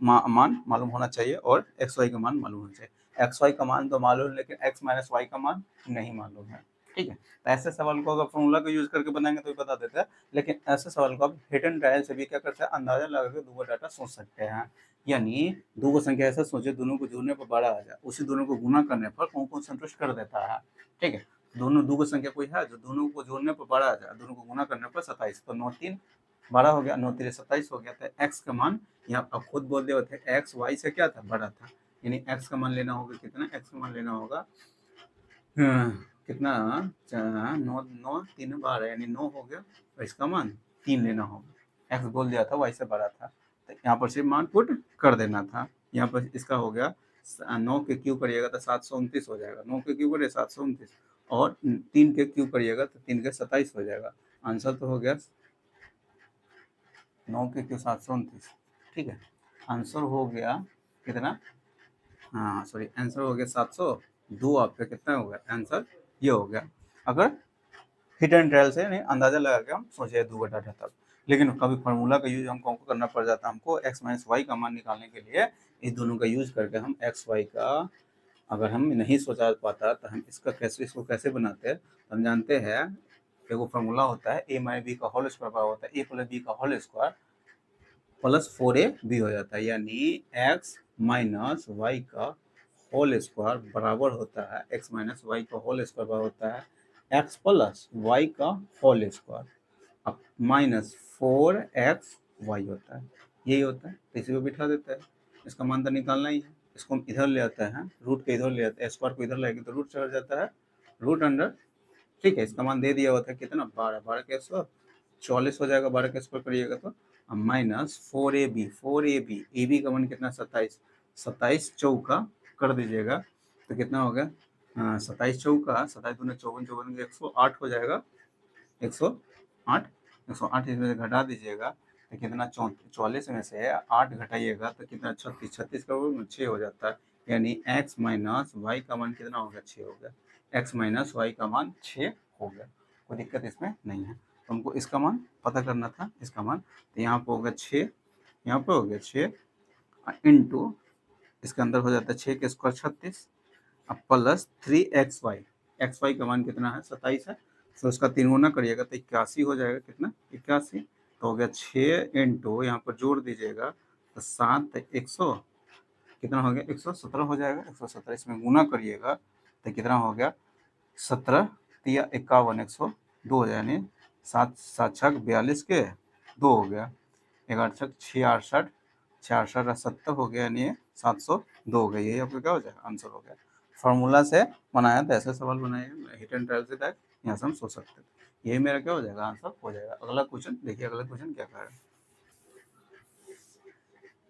Speaker 1: मान मालूम होना चाहिए और एक्स वाई का मान मालूम होना चाहिए। एक्स वाई का मान तो मालूम है लेकिन एक्स माइनस वाई का मान नहीं मालूम है, ठीक है। तो ऐसे सवाल को अगर फॉर्मूला को यूज करके बनाएंगे तो भी बता देते हैं, लेकिन ऐसे सवाल को आप हिट एंड ट्रायल से भी क्या करते हैं, अंदाजा लगा के दो डाटा सोच सकते हैं। यानी दो को संख्या ऐसा सोचे दोनों को जोड़ने पर बड़ा आ जाए, उसी दोनों को गुना करने पर कौन कौन संतुष्ट कर देता है, ठीक है। दोनों दो संख्या कोई है जो दोनों को जोड़ने पर बड़ा आ जाए, दोनों को गुना करने पर 27, तो 9 3 12 हो गया, 9 3 27 हो गया। तो एक्स का मान यहाँ आप खुद बोल रहे थे एक्स वाई से क्या था, बड़ा था, यानी एक्स का मान लेना होगा कितना, एक्स का मान लेना होगा कितना 9 9 3 12 यानी 9 हो गया, और इसका मान 3 लेना होगा। एक्स बोल दिया था वाई से बड़ा था, तो यहाँ पर सिर्फ मान पुट कर देना था। यहाँ पर इसका हो गया 9 के क्यू करिएगा तो 729 हो जाएगा, 9 के क्यू करिए 729, और 3 के क्यू करिएगा तो 3 के 27 हो जाएगा। आंसर तो हो गया 9 के क्यू 729, ठीक है। आंसर हो गया कितना, हाँ सॉरी, आंसर हो गया 702 आपका कितना हो गया, आंसर ये हो गया। अगर हिट एंड ट्रायल से नहीं अंदाजा लगा के हम सोचे 2 बटा 78, लेकिन कभी फार्मूला का यूज हमको करना पड़ जाता है, हमको एक्स माइनस वाई का मान निकालने के लिए इस दोनों का यूज करके हम एक्स वाई का अगर हम नहीं सोचा पाता तो हम इसको कैसे बनाते हैं, हम जानते हैं एगो फार्मूला होता है ए माइनस बी का होल स्क्वायर होता है ए प्लस बी का होल स्क्वायर प्लस 4ab हो जाता है, यानी x माइनस वाई का होल स्क्वायर बराबर होता है x माइनस वाई का होल स्क्वायर बराबर होता है x प्लस वाई का होल स्क्वायर, अब माइनस 4x वाई होता है, यही होता है। तो इसी को बिठा देता है, इसका मान तो निकालना ही है। इसको हम इधर ले आते हैं, रूट के इधर ले आते हैं, स्क्वायर को इधर लाएंगे तो रूट चढ़ जाता है, रूट अंडर, ठीक है। इसका मान दे दिया होता है कितना 12, 12 के 144 हो जाएगा, 12 के स्क्वायर करिएगा तो माइनस 4ab ए बी का मान कितना 27, 27 चौका कर दीजिएगा तो कितना हो गया 27 चौका 27 दूनी 54, 54 108 हो जाएगा, 108 इसमें से घटा दीजिएगा तो कितना 44 में से 8 घटाइएगा तो कितना 36, 36 का 6 हो जाता है, यानी x माइनस वाई का मान कितना हो गया 6 हो गया, x माइनस वाई का मान 6 हो गया, कोई दिक्कत इसमें नहीं है। तो हमको इसका मान पता करना था, इसका मान, तो यहाँ पर होगा 6, यहाँ पर हो गया 6 इंटू इसके अंदर हो जाता है 6 के स्क्वायर 36, अब प्लस 3xy, एक्स वाई का मान कितना है 27 है, तो उसका 3 गुना करिएगा तो 81 हो जाएगा, कितना 81, तो हो गया 6 इंटू यहाँ पर जोड़ दीजिएगा तो 7 100 कितना हो गया 117 हो जाएगा, 117 इसमें गुना करिएगा तो कितना हो गया 17 तिया 51 102 हो जाए, यानी 7 7 छक 42 के 2 हो गया, 11 छक 66 66 70 हो गया, यानी 702 हो गया, यही आपका क्या हो जाएगा आंसर हो गया। फार्मूला से बनाया तो ऐसे सवाल बनाए हिट एंड ट्रायल से तक यहाँ से हम सोच सकते हैं, यही मेरा क्या हो जाएगा आंसर हो जाएगा। अगला क्वेश्चन देखिए, अगला क्वेश्चन क्या कह रहा है,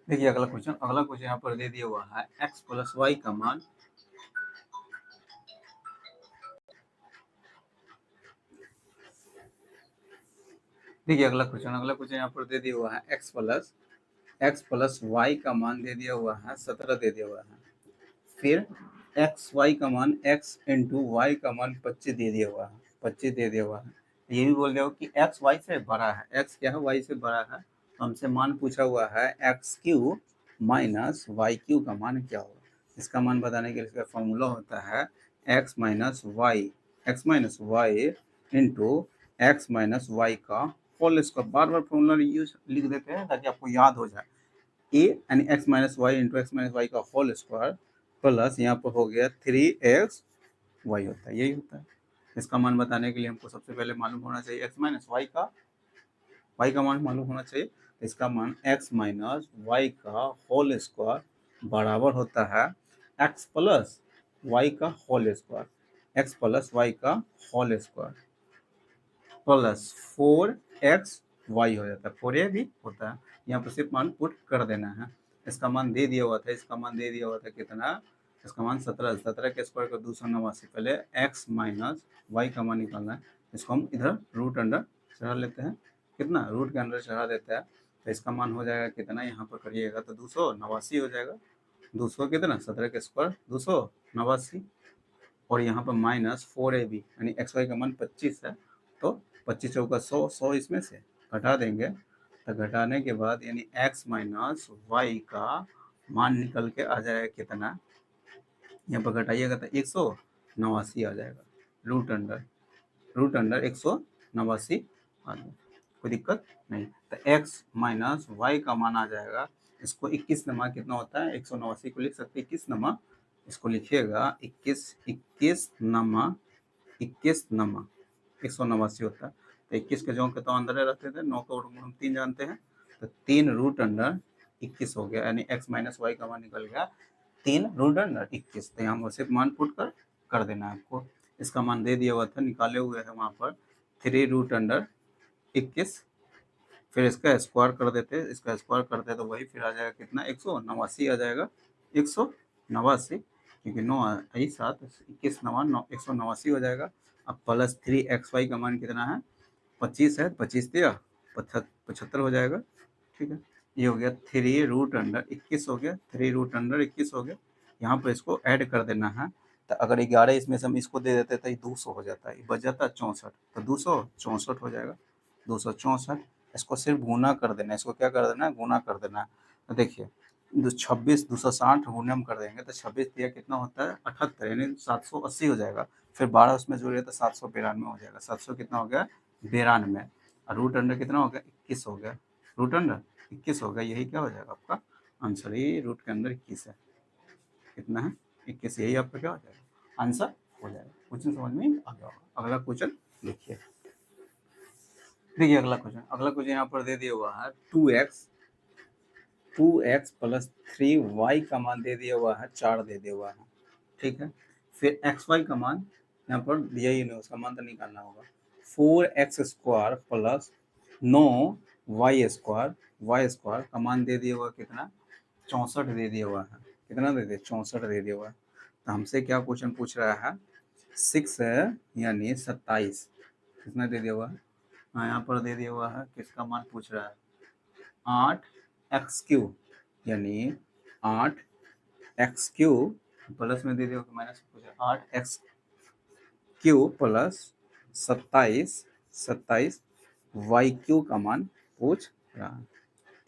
Speaker 1: देखिए अगला क्वेश्चन यहाँ पर दे दिया हुआ है x प्लस वाई का मान, देखिए अगला क्वेश्चन यहाँ पर दे दिया हुआ है x प्लस वाई का मान दे दिया हुआ है 17 दे दिया हुआ है, फिर एक्स वाई का मान x इंटू वाई का मान 25 दे दिया हुआ है, 25 दे दिया हुआ है, ये भी बोल रहे हो कि x वाई से बड़ा है, x क्या है y से बड़ा है, हमसे मान पूछा हुआ है x cube minus y cube का मान क्या होगा, इसका मान बताने के लिए इसका फॉर्मूला होता है x minus Y into x minus Y का होल स्क्वायर, बार बार फॉर्मूला यूज लिख देते हैं ताकि आपको याद हो जाए, ए यानी x minus Y into x minus Y का होल स्क्वायर प्लस यहाँ पर हो गया 3x वाई होता है, यही होता है। इसका मान बताने के लिए हमको सबसे पहले मालूम होना चाहिए एक्स माइनस वाई का मान मालूम होना चाहिए, तो इसका मान एक्स माइनस वाई का होल स्क्वायर बराबर होता है एक्स प्लस वाई का whole square, X plus Y का whole square plus 4x Y हो जाता है, 4a भी होता है, यहाँ पर सिर्फ मान पुट कर देना है। इसका मान दे दिया हुआ था, इसका मान दे दिया हुआ था कितना, इसका मान 17 के स्क्वायर का 289, पहले x माइनस वाई का मान निकालना है, इसको हम इधर रूट अंडर चढ़ा लेते हैं, कितना रूट के अंदर चढ़ा देते हैं, तो इसका मान हो जाएगा कितना, यहाँ पर करिएगा तो 289 हो जाएगा, 200 कितना 17 के स्क्वायर 289, और यहाँ पर माइनस 4ab यानी एक्स वाई का मान 25 है, तो 25 चौका 100 इसमें से घटा देंगे, तो घटाने के बाद यानी x माइनस वाई का मान निकल के आ जाएगा कितना, यहाँ पर घटाइएगा तो 189 आ जाएगा, रूट अंडर 189 आ जाएगा, कोई दिक्कत नहीं, तो x माइनस वाई का मान आ जाएगा, इसको 21 नमा कितना होता है 189 को लिख सकते हैं 21 नमा, इसको लिखिएगा 21 नमा 189 होता है, तो 21 के जो के तो अंदर रहते थे, 9 का हम 3 जानते हैं, तो 3 रूट अंडर 21 हो गया, यानी x माइनस वाई का मान निकल गया 3 रूट अंडर 21, तो यहाँ सिर्फ मान पुट कर देना है आपको, इसका मान दे दिया हुआ था निकाले हुए है वहाँ पर 3 रूट अंडर 21, फिर इसका स्क्वायर कर देते, इसका स्क्वायर करते तो वही फिर आ जाएगा कितना 189 आ जाएगा, 189 क्योंकि 9 आई 7 21 नवा 189 हो जाएगा। अब प्लस 3xy का मान कितना है 25 है, 25 दिया 75 हो जाएगा, ठीक है, ये हो गया 3 रूट अंडर 21 हो गया, 3 रूट अंडर 21 हो गया, यहाँ पर इसको ऐड कर देना है, तो अगर 11 इसमें से हम इसको दे देते तो ये 200 हो जाता है, बच जाता है 64, तो 264 हो जाएगा, 264, इसको सिर्फ गुना कर देना है, इसको क्या कर देना है गुना कर देना है, तो देखिए 26 260 गुने हम कर देंगे तो 26 दिया कितना होता है 78 यानी 780 हो जाएगा, फिर 12 उसमें जोड़िए तो 792 हो जाएगा, 700 कितना हो गया 92, और रूट अंडर कितना हो गया 21 हो गया, रूट अंडर 21 हो गया, यही क्या हो जाएगा आपका आंसर, ये रूट के अंदर 21 है, कितना है 21, यही आपका क्या हो जाएगा आंसर हो जाएगा। क्वेश्चन समझ में आ गया होगा। अगला क्वेश्चन देखिए, अगला क्वेश्चन यहाँ पर दे दिया हुआ है 2x प्लस 3y का मान दे दिया हुआ है 4 दे दिया हुआ है, ठीक है, फिर xy का मान यहाँ पर दिया ही नहीं, उसका मान तो निकालना होगा, 4x square plus 9y square का मान दे दिया हुआ कितना 64 दे दिया हुआ है, कितना दे दिया 64 दे दिया हुआ है, तो हमसे क्या क्वेश्चन पूछ रहा है 6 यानी 27 कितना दे दिया हुआ है, हाँ यहाँ पर दे दिया हुआ है, किसका मान पूछ रहा है 8x³ यानी 8x³ प्लस में दे दिया माइनस पूछ रहा है 8x³ प्लस 27 y³ का मान पूछ रहा है,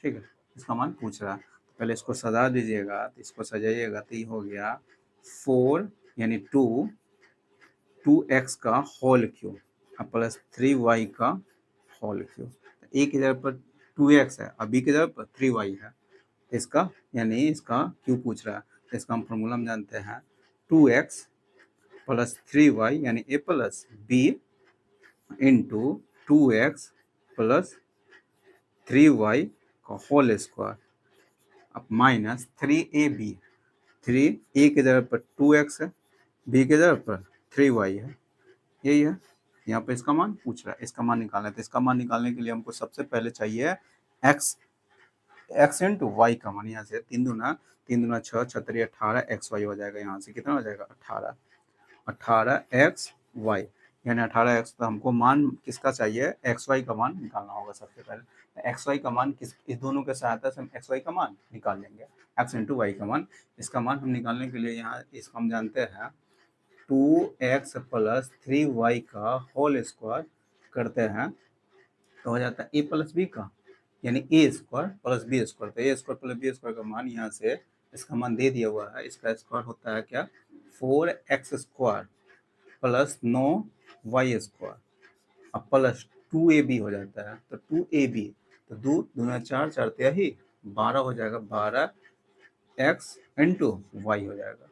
Speaker 1: ठीक है, इसका मान पूछ रहा है, पहले इसको सजा दीजिएगा, तो इसको सजाइएगा तो ये हो गया 4 यानी 2x का होल क्यूब प्लस 3y का होल क्यूब। ए की जगह पर 2x है और बी की जगह पर 3y है, इसका यानी इसका क्यू पूछ रहा है, तो इसका हम फॉर्मूला हम जानते हैं 2x प्लस 3y यानी a plus b into 2x plus 3y का होल स्क्वायर अब माइनस 3ab। 3a की जगह पर 2x है, b की जगह पर 3y है, यही है। यहाँ पे इसका मान पूछ रहा है, इसका मान निकालना है, तो इसका मान निकालने के लिए हमको सबसे पहले चाहिए x इंटू वाई का मान। यहाँ से 3 दूना 6, 6 18 एक्स वाई हो जाएगा। यहाँ से कितना हो जाएगा 18 एक्स वाई यानी 18x। तो हमको मान किसका चाहिए, एक्स वाई का मान निकालना होगा सबसे पहले। एक्स वाई का मान किस, इस दोनों के सहायता से हम एक्स वाई का मान निकाल लेंगे, एक्स इंटू वाई का मान। इसका मान हम निकालने के लिए यहाँ इसको हम जानते हैं 2x प्लस 3y का होल स्क्वायर करते हैं तो हो जाता है a प्लस बी का यानी A square plus B square. तो A square plus B square का मान यहाँ से इसका मान दे दिया हुआ है, इसका स्क्वायर होता है क्या 4x square plus 9y square अब प्लस 2ab हो जाता है। तो 2ab तो 2 दूना 4, 4 तेरह 12 हो जाएगा, 12x इंटू वाई हो जाएगा।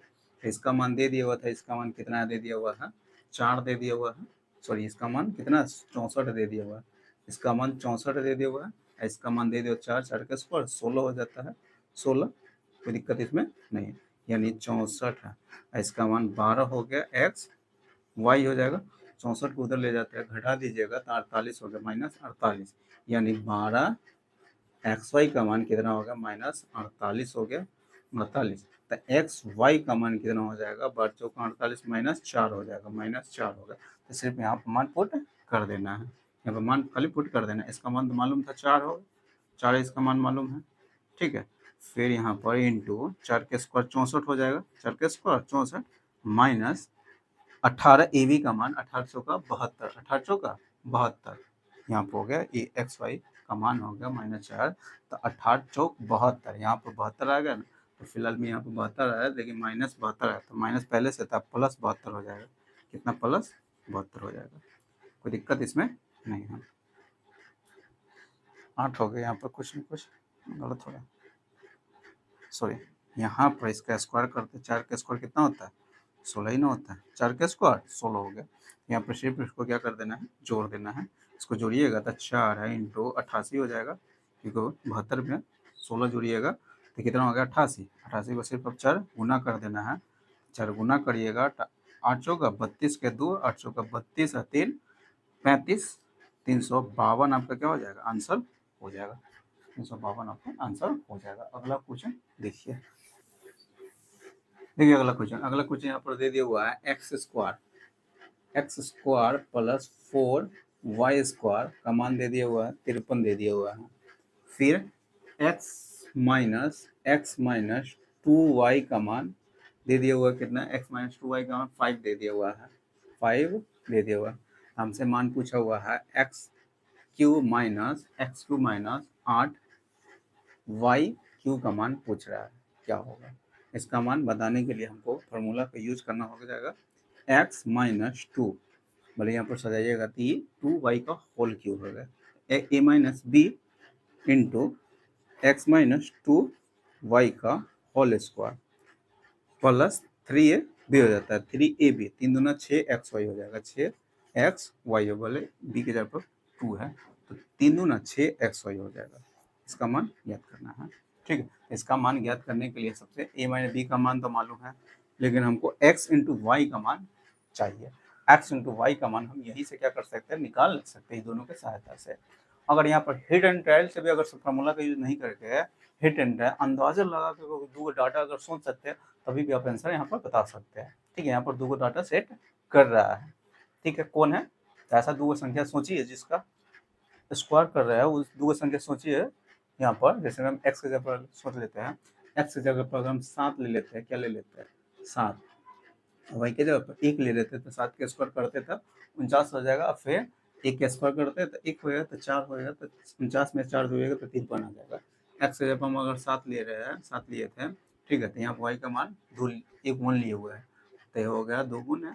Speaker 1: तो इसका मान दे दिया हुआ था, इसका मान कितना दे दिया हुआ है 4 दे दिया हुआ है, सॉरी इसका मान कितना 64 दे दिया हुआ है, इसका मान 64 दे दिया हुआ है, इसका मान दे दिया 4, 4 का स्क्वायर 16 हो जाता है, 16 कोई दिक्कत इसमें नहीं है, यानी 64 है। इसका मान 12 हो गया एक्स वाई हो जाएगा, 64 को उधर ले जाते हैं घटा दीजिएगा तो 48 हो गया माइनस 48 यानी 12 एक्स वाई का मान कितना होगा माइनस 48 हो गया 48। तो एक्स वाई का मान कितना हो जाएगा 12 चौका 48 माइनस 4 हो जाएगा, माइनस 4 होगा। तो सिर्फ यहाँ पर मान पुट कर देना है, यहाँ पर मान खाली पुट कर देना है। इसका मान तो मालूम था 4 होगा, 4 इसका मान मालूम है, ठीक है। फिर यहाँ पर इंटू 4 के स्क्वायर 64 हो जाएगा, 4 के स्क्वायर 64 माइनस 18 ए बी का मान 18 चौका 72, 18 चौका 72 यहाँ पर हो गया ये एक्स वाई का मान हो गया -4। तो 18 चौक 72 यहाँ पर 72 आ गया ना, तो फिलहाल में यहाँ पर 72 आया लेकिन -72 है, तो माइनस पहले से था प्लस 72 हो जाएगा, कितना प्लस 72 हो जाएगा, कोई दिक्कत इसमें नहीं है। 8 हो गया, यहाँ पर कुछ नहीं कुछ गलत हो गया, सॉरी यहाँ पर इसका स्क्वायर करते 4 का स्क्वायर कितना होता है 16 ही ना होता है, 4 का स्क्वायर 16 हो गया। यहाँ पर सिर्फ इसको क्या कर देना है जोड़ देना है, इसको जोड़िएगा तो 4 है इंटू 88 हो जाएगा, क्योंकि 72 में 16 जोड़िएगा तो कितना हो गया 88, 88 को सिर्फ अब 4 गुना कर देना है, 4 गुना करिएगा 8 चौका 32 के 2, 8 चौका 32 और 3 35, 352 आपका क्या हो जाएगा आंसर हो जाएगा, 352 आपका आंसर हो जाएगा। अगला क्वेश्चन देखिए, अगला क्वेश्चन यहाँ पर दे दिया हुआ है x square plus 4y square का मान दे दिया हुआ है 53 दे दिया हुआ है। फिर x माइनस 2y का मान दे दिया हुआ है, कितना x माइनस 2y का मान 5 दे दिया हुआ है, 5 दे दिया हुआ है। हमसे मान पूछा हुआ है x cube minus 8 y cube का मान पूछ रहा है, क्या होगा। इसका मान बताने के लिए हमको फार्मूला का यूज करना हो जाएगा x माइनस 2, भले यहाँ पर सजाइएगा तो 2y का होल क्यूब होगा, a minus b into x minus 2y का होल स्क्वायर प्लस 3ab हो जाता है, 3ab 3 दूना 6xy हो जाएगा, 6xy हो, भले b की जगह पर 2 है तो 3 दूना 6xy हो जाएगा। इसका मान याद करना है, ठीक है। इसका मान ज्ञात करने के लिए सबसे a माइनस बी का मान तो मालूम है, लेकिन हमको x इंटू वाई का मान चाहिए। x इंटू वाई का मान हम यहीं से क्या कर सकते हैं निकाल सकते हैं दोनों के सहायता से। अगर यहाँ पर हिट एंड ट्रायल से भी अगर फार्मूला का यूज नहीं करके हिट एंड ट्रायल अंदाजा लगा के दो डाटा अगर सोच सकते हैं तभी भी आप आंसर यहाँ पर बता सकते हैं, ठीक है। यहाँ पर 2 डाटा सेट कर रहा है, ठीक है, कौन है तो ऐसा 2 संख्या सोचिए जिसका स्क्वायर कर रहा है, उस 2 संख्या सोचिए। यहाँ पर जैसे हम x की जगह पर सोच लेते हैं, x की जगह पर अगर हम 7 ले लेते हैं, क्या ले लेते हैं 7, y की जगह पर 1 ले लेते तो 7 के स्क्वायर करते तो 49 हो जाएगा, फिर 1 के स्क्वायर करते तो 1 होएगा तो 4 होएगा, तो 49 में 4 जोड़ेगा तो 53 आ जाएगा, एक्स जब हम अगर 7 ले रहे हैं, 7 लिए थे, ठीक है, तो यहाँ पर वाई का मान 2 1 1 लिए हुए है, तो ये हो गया 2 गुने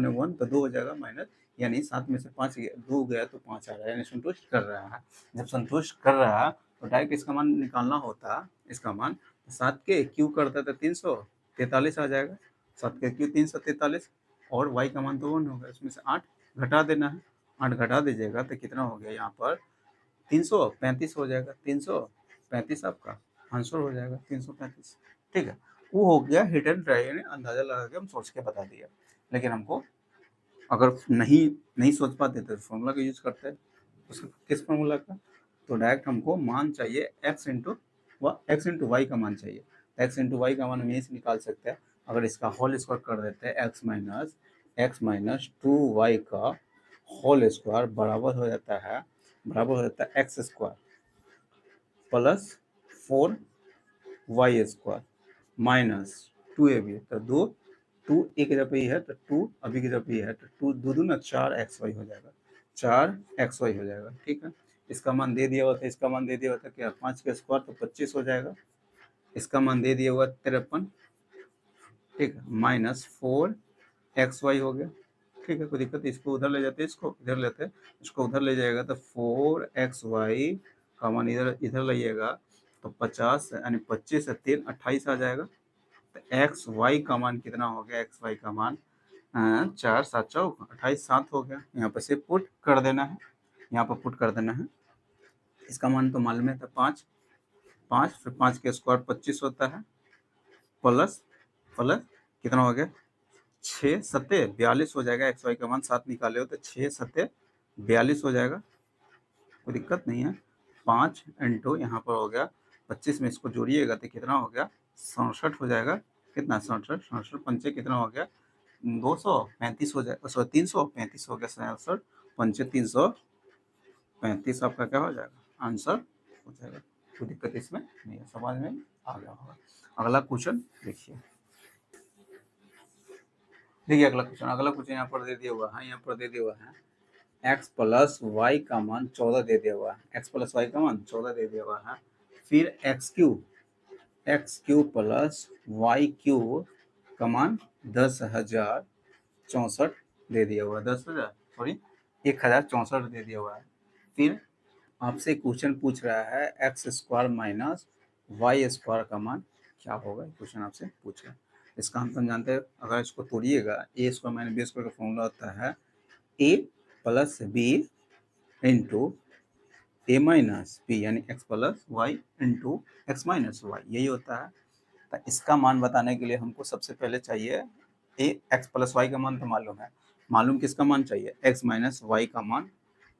Speaker 1: 1 तो 2 हो जाएगा माइनस, यानी 7 में से 5 2 गया तो 5 आ रहा है, यानी संतुष्ट कर रहा है। जब संतुष्ट कर रहा है तो डायरेक्ट इसका मान निकालना होता, इसका मान 7 के क्यू करता तो 343 आ जाएगा, 7 के क्यू 343, और वाई का मान तो 1 होगा, इसमें से 8 घटा देना है, 8 घटा दीजिएगा तो कितना हो गया यहाँ पर 335 हो जाएगा, 335 आपका आंसर हो जाएगा 335, ठीक है। वो हो गया हिडन ड्राई, यानी अंदाजा लगा के हम सोच के बता दिया। लेकिन हमको अगर नहीं सोच पाते तो फॉर्मूला का यूज करते हैं। उसका किस फॉर्मूला का, तो डायरेक्ट हमको मान चाहिए एक्स इंटू वाई का मान चाहिए, एक्स इंटू वाई का मान हम यहीं से निकाल सकते हैं। अगर इसका होल स्क्वायर कर देते हैं, एक्स माइनस 2y का होल स्क्वायर बराबर हो जाता है x square plus 4y square minus 2ab, तो 2 एक जगह पे ही है तो 2 अभी की जगह पे ही है, तो 2 2 दूना 4xy हो जाएगा, 4xy हो जाएगा, ठीक है। इसका मान दे दिया हुआ था, इसका मान दे दिया हुआ था क्या 5 का स्क्वायर तो 25 हो जाएगा, इसका मान दे दिया हुआ 53, ठीक है, माइनस 4xy हो गया, ठीक है, कोई दिक्कत नहीं, इसको उधर ले जाते हैं, इसको इधर लेते हैं, इसको उधर ले जाएगा तो 4xy का मान इधर इधर लाइएगा तो 50 यानी 25 से 3 28 आ जाएगा, तो एक्स वाई का मान कितना हो गया, एक्स वाई का मान 4 7 चौक 28 7 हो गया, यहाँ पर से पुट कर देना है, यहाँ पर पुट कर देना है। इसका मान तो मालूम है था 5 फिर 5 के स्क्वायर 25 होता है, प्लस कितना हो गया 6 सत्ते 42 हो जाएगा, एक्स वाई का मान 7 निकाले हो तो 6 सत्ते 42 हो जाएगा, कोई दिक्कत नहीं है। 5 इंटू यहाँ पर हो गया 25 में इसको जोड़िएगा तो कितना हो गया 67 हो जाएगा, कितना 67 पंचे कितना हो गया 235 हो जाएगा, सॉरी 335 हो गया, 67 पंचे 335 आपका क्या हो जाएगा आंसर हो जाएगा, कोई दिक्कत इसमें नहीं है, समझ में आ गया होगा। अगला क्वेश्चन देखिए, अगला क्वेश्चन यहाँ पर दे दिया हुआ है, यहाँ पर दे दिया हुआ है x प्लस वाई का मान 14 दे दिया हुआ है, x प्लस वाई का मान 14 दे दिया हुआ है, फिर x cube plus Y cube का मान 10,064 दे दिया हुआ है, 10,64 दे दिया हुआ है। फिर आपसे क्वेश्चन पूछ रहा है x square minus y square का मान क्या होगा, क्वेश्चन आपसे पूछ रहा है। इसका हम जानते हैं, अगर इसको तोड़िएगा a square minus b square का फॉर्मूला होता है ए plus b into a minus b, यानी x plus Y into x minus y, यही होता है। तो इसका मान बताने के लिए हमको सबसे पहले चाहिए ए एक्स प्लस वाई का मान तो मालूम किसका मान चाहिए, एक्स माइनस वाई का मान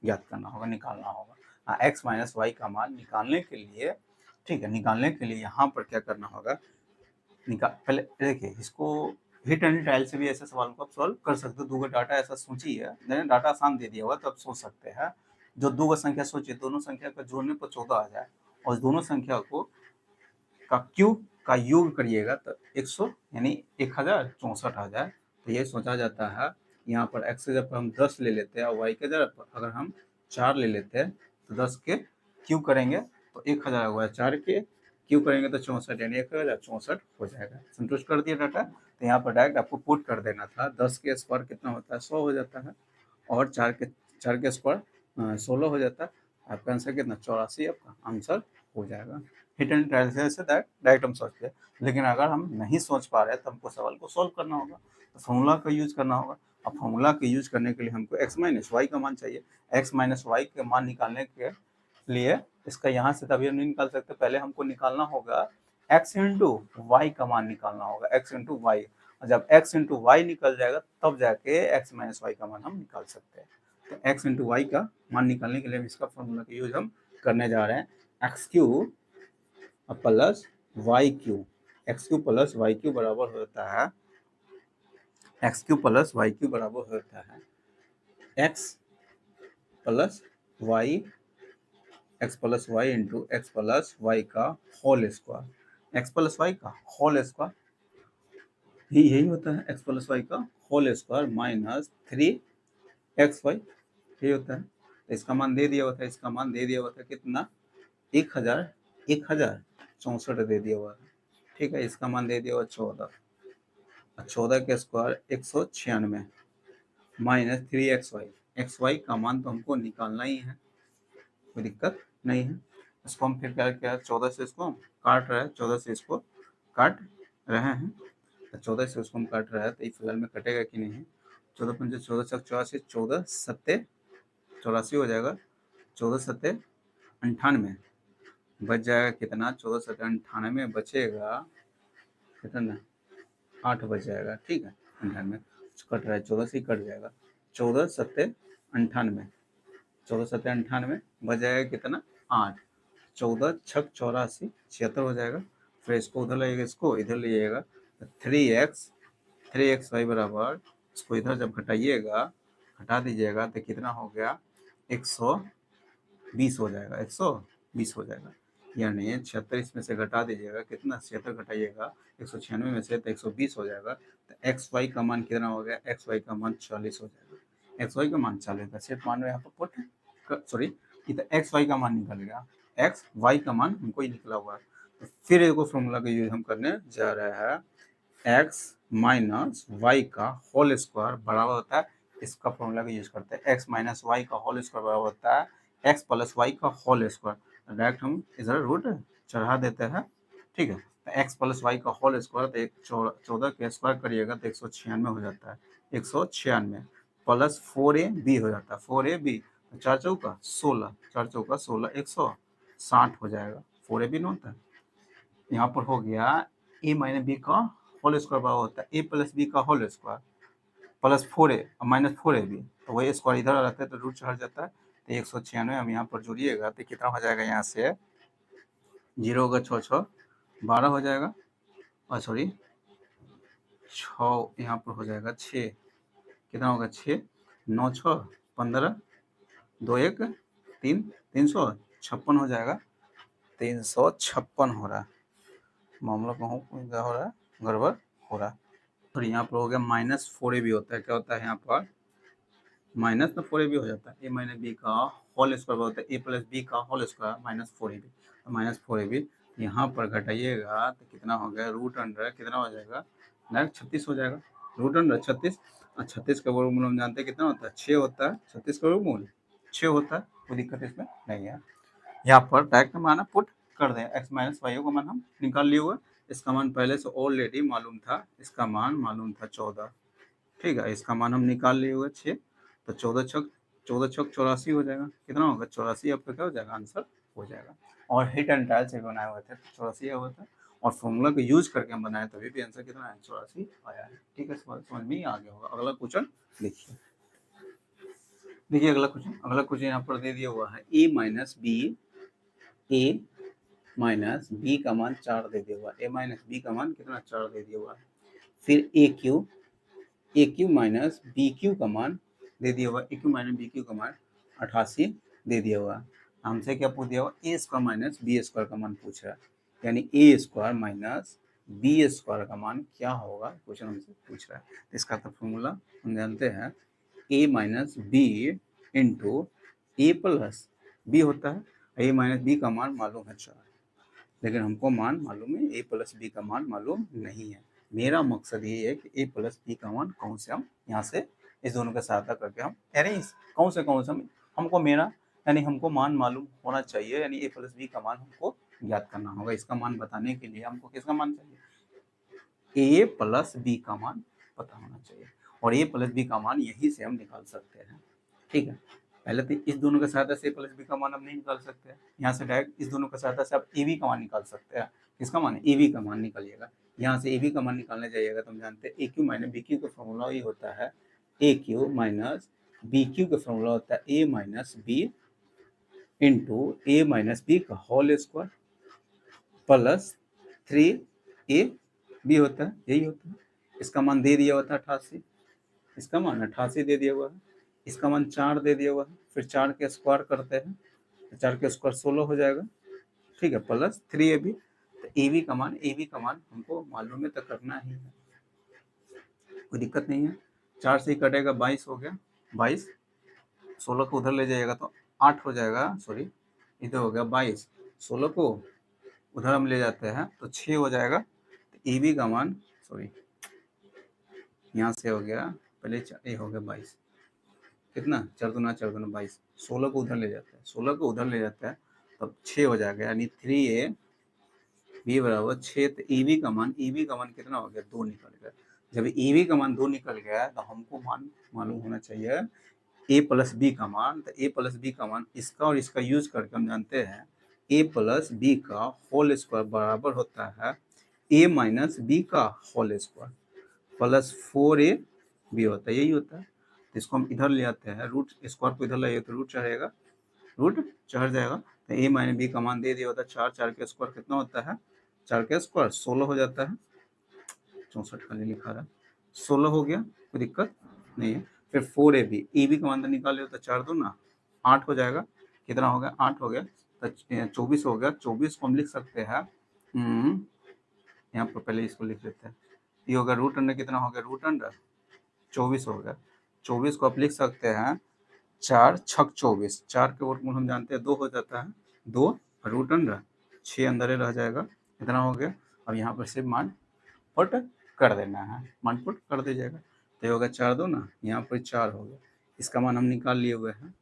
Speaker 1: ज्ञात करना होगा, निकालना होगा। एक्स माइनस वाई का मान निकालने के लिए, ठीक है, निकालने के लिए यहाँ पर क्या करना होगा, पहले देखिए इसको हिट एंड ट्रायल से भी ऐसे सवाल को आप सॉल्व कर सकते हो। दूगो डाटा ऐसा सोचिए, डाटा आसान दे दिया हुआ तो आप सोच सकते हैं, जो दूगो संख्या सोचिए, दोनों संख्या का जोड़ने पर 14 आ जाए और दोनों संख्या को का क्यू का योग करिएगा तो 100 यानी 1064 आ जाए, तो ये सोचा जाता है। यहाँ पर एक्स के जगह पर हम 10 ले लेते हैं और वाई के जगह पर अगर हम 4 ले लेते हैं तो 10 के क्यू करेंगे तो 1000 हुआ है, 4 के क्यू करेंगे तो 64 यानी 1064 हो जाएगा। संतुष्ट कर दिया डाटा, तो यहाँ पर डायरेक्ट आपको पुट कर देना था, 10 के स्क्वायर कितना होता है 100 हो जाता है, और 4 के स्क्वायर 16 हो जाता है, आपका आंसर कितना 84 आपका आंसर हो जाएगा। हिट एंड ट्रायल से डायरेक्ट हम सोचते हैं, लेकिन अगर हम नहीं सोच पा रहे हैं तो हमको सवाल को सॉल्व करना होगा, तो फॉर्मूला का यूज करना होगा। अब फॉर्मूला के यूज करने के लिए हमको एक्स माइनस वाई का मान चाहिए, एक्स माइनस वाई के मान निकालने के लिए इसका यहाँ से तभी हम नहीं निकाल सकते, पहले हमको निकालना होगा एक्स इंटू वाई का मान निकालना होगा, एक्स इंटू वाई, और जब एक्स इंटू वाई निकल जाएगा तब जाके एक्स माइनस वाई का मान हम निकाल सकते हैं। तो एक्स इंटू वाई का मान निकालने के लिए इसका फॉर्मूला का यूज हम करने जा रहे हैं, X cube plus Y cube, X cube plus Y cube बराबर होता है, x cube plus Y cube बराबर होता है X plus Y into X plus Y का whole square, X plus Y का होल स्क्वायर यही होता है, एक्स प्लस वाई का होल स्क्वायर माइनस 3xy यही होता है। तो इसका मान दे दिया हुआ था, इसका मान दे दिया हुआ था कितना 1000 1064 दे दिया हुआ है, ठीक है। इसका मान दे दिया हुआ 14, 14 के स्क्वायर 196 माइनस 3xy, xy का मान तो हमको निकालना ही है, कोई दिक्कत नहीं है। इसको हम फिर क्या किया, 14 से इसको हम काट रहे हैं, 14 से इसको काट रहे हैं, तो 14 से उसको हम काट रहे हैं, तो ये फिलहाल में कटेगा कि नहीं। 14 पंजे 14 चौक 84, 14 सत्ते 84 हो जाएगा, 14 सत्ते 98 बच जाएगा कितना, 14 सत्ते 98 बचेगा कितना, 8 बच जाएगा, ठीक है। 98 कट रहा है, 14 से ही कट जाएगा, 14 सत्ते 98, 14 सत्ते 98 बच जाएगा कितना, 8, 14 छक 84 76 हो जाएगा। फिर इसको उधर लाइएगा, इसको इधर लीजिएगा, 3x वाई बराबर, इसको इधर जब घटाइएगा, घटा दीजिएगा तो कितना हो गया, 120 हो जाएगा, 120 हो जाएगा। यानी 76 इसमें से घटा दीजिएगा, कितना 76 घटाइएगा 196 में से, तो 120 हो जाएगा। तो एक्स वाई का मान कितना हो गया, एक्स वाई का मान 40 हो जाएगा, एक्स वाई का मान 40 का सिर्फ मान यहाँ पर पुट, सॉरी ये तो एक्स वाई का मान निकल गया, एक्स वाई का मान हमको ही निकला हुआ है। तो फिर एक फॉर्मूला का यूज हम करने जा रहे हैं, एक्स माइनस वाई का होल स्क्वायर बराबर होता है, इसका फॉर्मूला का यूज करते हैं, एक्स माइनस वाई का होल स्क्वायर बराबर होता है एक्स प्लस वाई का होल स्क्वायर। डायरेक्ट हम इधर रूट चढ़ा देते हैं, ठीक है। तो एक्स प्लस वाई का होल स्क्वायर, तो एक 14 के स्क्वायर करिएगा तो 196 हो जाता है, 196 प्लस 4ab हो जाता है, 4ab 4 चौका 16, 4 चौका 16, 160 हो जाएगा, 4ab नहीं होता है। यहाँ पर हो गया ए माइनस बी का होल स्क्वायर बराबर होता है ए प्लस बी का whole square plus 4a minus 4ab, तो वही स्क्वायर इधर रहता है तो रूट चढ़ जाता है, तो 196 हम यहाँ पर जोड़िएगा तो कितना हो जाएगा, यहाँ से 0 होगा 6 6 12 हो जाएगा, और सॉरी 6 यहाँ पर हो जाएगा 6, कितना होगा 6 9 6 15 2 1 3 356 हो जाएगा, 356 हो रहा है, मामला कहूँ क्या हो रहा है, गड़बड़ हो रहा है। और यहाँ पर हो गया माइनस 4ab होता है, क्या होता है यहाँ पर माइनस में 4ab हो जाता है, ए माइनस बी का होल स्क्वायर होता है ए प्लस बी का होल स्क्वायर माइनस 4ab, तो माइनस 4ab यहाँ पर घटाइएगा तो कितना हो गया, रूट अंडर कितना हो जाएगा, डायरेक्ट 36 हो जाएगा, रूट अंडर 36, और 36 का वर्गमूल हम जानते हैं कितना होता है, 6 होता है, 36 का वर्गमूल 6 होता है, कोई दिक्कत इसमें नहीं है। यहाँ पर डायरेक्ट मान पुट कर दें, एक्स माइनस वाई का मान हम निकाल लिए हुए, इसका मान पहले से ऑलरेडी मालूम था, इसका मान मालूम था 14, ठीक है, इसका मान हम निकाल लिए हुए 6, तो 14 छक 84 हो जाएगा, कितना होगा 84, आपका क्या हो जाएगा, आंसर हो जाएगा। और हिट एंड ट्रायल से बनाए हुए थे, 84 हुआ था, और फॉर्मूला को यूज करके हम बनाए, तभी भी आंसर कितना है, 84 आया है, ठीक है। समझ में आ गया होगा। अगला क्वेश्चन लिखिए, देखिए अगला क्वेश्चन यहाँ पर दे दिया हुआ है, ए माइनस बी का मान 4 दे दिया हुआ है, ए माइनस बी का मान कितना 4 दे दिया हुआ है। फिर ए क्यू माइनस बी क्यू का मान दे दिया हुआ, ए क्यू माइनस बी क्यू का मान 88 दे दिया हुआ। हमसे क्या पूछ दिया हुआ, ए स्क्वायर माइनस बी स्क्वायर का मान पूछ रहा है, यानी A square minus b square का मान क्या होगा, क्वेश्चन हमसे पूछ रहा है। तो इसका तो फॉर्मूला हम जानते हैं, ए minus b into a plus b होता है, ए माइनस बी का मान मालूम है 4, लेकिन हमको मान मालूम है ए प्लस बी का मान मालूम नहीं है। मेरा मकसद ये है कि ए प्लस बी का मान कौन से हम यहाँ से इस दोनों का सहायता करके हम यानी कौन से हमको मेरा यानी हमको मान मालूम होना चाहिए, यानी ए प्लस बी का मान हमको ज्ञात करना होगा। इसका मान बताने के लिए हमको किसका मान चाहिए, ए प्लस बी का मान पता होना चाहिए, और ए प्लस बी का मान यहीं से हम निकाल सकते हैं, ठीक है। पहले तो इस दोनों का सहायता से ए प्लस बी का मान हम नहीं निकाल सकते हैं, यहाँ से डायरेक्ट इस दोनों का सहायता से आप ए बी का मान निकाल सकते हैं। किसका मान, ए बी का मान निकालिएगा, यहाँ से ए बी का मान निकालने जाइएगा तो हम जानते हैं a cube minus b cube का फॉर्मूला ही होता है, a cube minus b cube का फॉर्मूला होता है a minus b into a minus B का whole square plus 3a b होता है, यही होता है। इसका मान दे दिया हुआ था 88, इसका मान 88 दे दिया हुआ है, इसका मान 4 दे दिया हुआ है, फिर 4 के स्क्वायर करते हैं तो 4 के स्क्वायर 16 हो जाएगा, ठीक है, प्लस 3ab। तो ए बी का मान हमको मालूम है तो करना ही है, कोई दिक्कत नहीं है। 4 से ही कटेगा 22 हो गया, 22 16 को उधर ले जाइएगा तो 8 हो जाएगा, सॉरी इधर हो गया 22, 16 को उधर हम ले जाते हैं तो 6 हो जाएगा। तो ए बी का मान, सॉरी यहाँ से हो गया पहले ए हो गया 22, कितना 4 दूना 22, 16 को उधर ले जाता है, 16 को उधर ले जाता है तब 6 हो जाएगा, यानी 3a बी बराबर 6। तो ए बी का मान कितना हो गया 2 निकल गया। जब ए बी का मान 2 निकल गया तो हमको मान मालूम होना चाहिए ए प्लस बी का मान। तो ए प्लस बी का मान इसका और इसका यूज करके हम जानते हैं ए प्लस बी का होल स्क्वायर बराबर होता है ए माइनस बी का whole square plus 4a b होता है, यही होता है। तो इसको हम इधर ले आते हैं, रूट स्क्वायर को इधर लाइए तो रूट चढ़ेगा, रूट चढ़ जाएगा। तो ए माइनस बी का मान दे दिया होता है 4, 4 का स्क्वायर कितना होता है, 4 का स्क्वायर 16 हो जाता है, 64 खाली लिखा रहा है, 16 हो गया, कोई दिक्कत नहीं है। फिर 4ab, ए बी का मान निकाल लिया तो 4 दूना 8 हो जाएगा, कितना हो गया 8 हो गया, तो 24 हो गया। 24 को हम लिख सकते हैं, यहाँ पर पहले इसको लिख लेते हैं, ये होगा रूट अंडर कितना हो गया, रूट अंडर 24 हो गया। 24 को आप लिख सकते हैं 4 छक 24, 4 के वर्गमूल हम जानते हैं 2 हो जाता है, 2 रूट अंडर 6 अंदर ही रह जाएगा, इतना हो गया। अब यहाँ पर सिर्फ मान पुट कर देना है, मान पुट कर दीजिएगा। तो ये होगा 4 दूना, यहाँ पर 4 हो गया, इसका मान हम निकाल लिए हुए हैं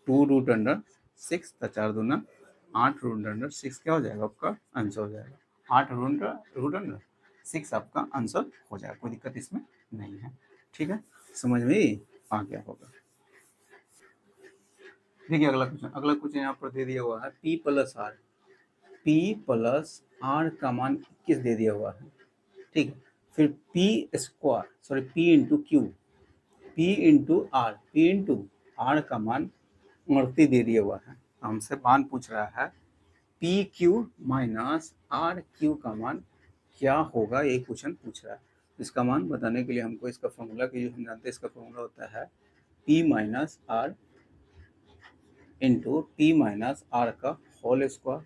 Speaker 1: 2 रूट अंडर 6, तो 4 दूना 8 रूट अंडर 6 क्या हो जाएगा आपका आंसर हो जाएगा, 8 रूट अंडर 6 आपका आंसर हो जाएगा, कोई दिक्कत इसमें नहीं है। ठीक है, समझ में आ गया होगा। देखिए अगला क्वेश्चन यहाँ पर दे दिया हुआ है p प्लस आर का मान 21 दे दिया हुआ है, ठीक है। फिर p into q, p into r का मान 38 दे दिया हुआ है। हमसे मान पूछ रहा है p cube minus r cube का मान क्या होगा, ये क्वेश्चन पूछ रहा है। इसका मान बताने के लिए हमको इसका फॉर्मूला की जो हम जानते हैं, इसका फॉर्मूला होता है p minus r into t minus r का होल स्क्वायर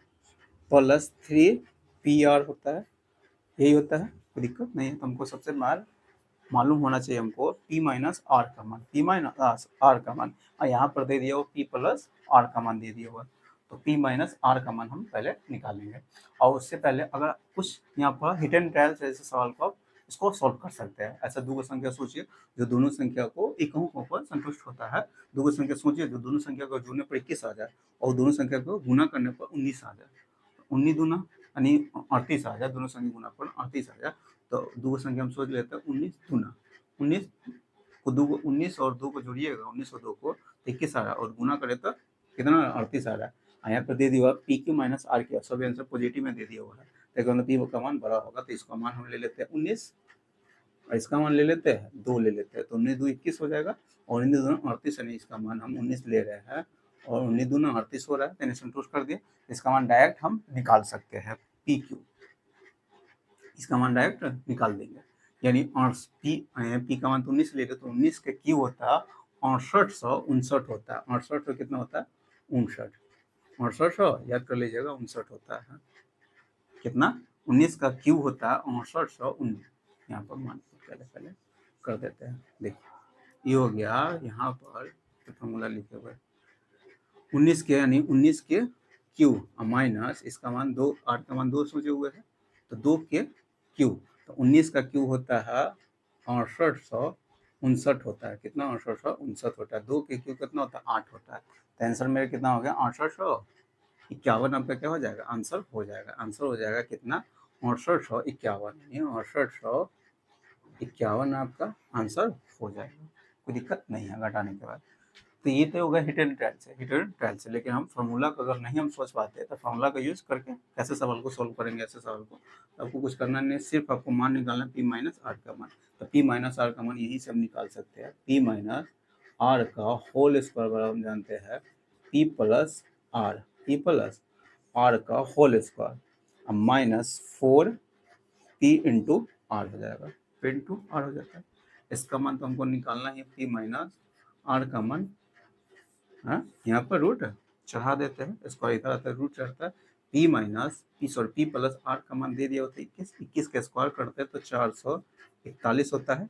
Speaker 1: प्लस 3pr होता है, यही होता है, कोई दिक्कत नहीं है। तो हमको सबसे मालूम होना चाहिए हमको p माइनस आर का मान, p माइनस आर का मान, और यहाँ पर दे दिया हुआ p प्लस आर का मान दे दिया हुआ, तो p माइनस आर का मान हम पहले निकालेंगे। और उससे पहले अगर कुछ यहाँ पर हिट एंड ट्रायल जैसे सवाल को आप इसको सॉल्व कर सकते हैं। ऐसा दो संख्या सोचिए जो दोनों संख्या को एक अंकों पर संतुष्ट होता है, दो संख्या सोचिए जो दोनों संख्या को जोड़ने पर 21 आ जाए और दोनों संख्या को गुना करने पर 19 आ जाए, 19 दूना यानी 38 आ जाए, दोनों संख्या गुना पर 38 आ जाए। तो दो संख्या हम सोच लेते हैं 19 दूना 19 को 2 को 19 और 2 को जोड़िएगा, 19 और 2 को 21 आ रहा है और गुना करे तो कितना 38 आ रहा है। यहाँ पर दे दिया p cube minus r cube, सब आंसर पॉजिटिव में दे दिया हुआ है, लेकिन पी का मान बड़ा होगा तो इसका मान हम ले लेते हैं 19 और इसका मान ले लेते हैं 2 ले लेते हैं, तो 19 2 21 हो जाएगा और 19 दूना 38 यानी इसका मान हम 19 ले रहे हैं और 19 दूना 38 हो रहा है, यानी संतुष्ट कर दिए। इसका मान डायरेक्ट हम निकाल सकते हैं पी क्यू, इसका मान डायरेक्ट निकाल देंगे, यानी पी का मान तो 19 ले रहे तो 19 के क्यू होता है 6859 होता है, 68 कितना होता है 68 याद कर लीजिएगा 59 होता है, कितना 19 का क्यू होता है 6819, यहाँ पर मान पहले कर देते हैं। देखिए ये हो गया, यहाँ पर फॉर्मूला लिखे हुए 19 के यानी 19 के क्यू माइनस इसका मान 2, आर का मान 2 सोचे हुए है तो 2 के क्यू, तो 19 का क्यू होता है 6859 होता है, कितना 6859 होता है, 2 के क्यू कितना होता है 8 होता है, तो आंसर मेरा कितना हो गया 6851 आपका क्या हो जाएगा आंसर हो जाएगा, आंसर हो जाएगा कितना 6851, 6851 आपका आंसर हो जाएगा, कोई दिक्कत नहीं है घटाने के बाद। तो ये तो होगा हिट एंड ट्रायल से, लेकिन हम फार्मूला का अगर नहीं हम सोच पाते तो फार्मूला का यूज करके कैसे सवाल को सॉल्व करेंगे, ऐसे सवाल को तो आपको कुछ करना नहीं, सिर्फ आपको मान निकालना पी माइनस आर का मान। तो पी माइनस आर का मान यही से हम निकाल सकते हैं, पी माइनस आर का होल स्क्वायर बराबर हम जानते हैं पी प्लस आर का whole square minus 4p into r हो जाएगा, p इंटू आर हो जाता है। इसका मान तो हमको निकालना है पी माइनस आर का मान, यहाँ पर रूट चढ़ा देते हैं, स्क्वायर इधर आता है रूट चढ़ता है, पी प्लस आर का मान दे दिया होता है 21, 21 का स्क्वायर करते हैं तो 441 होता है।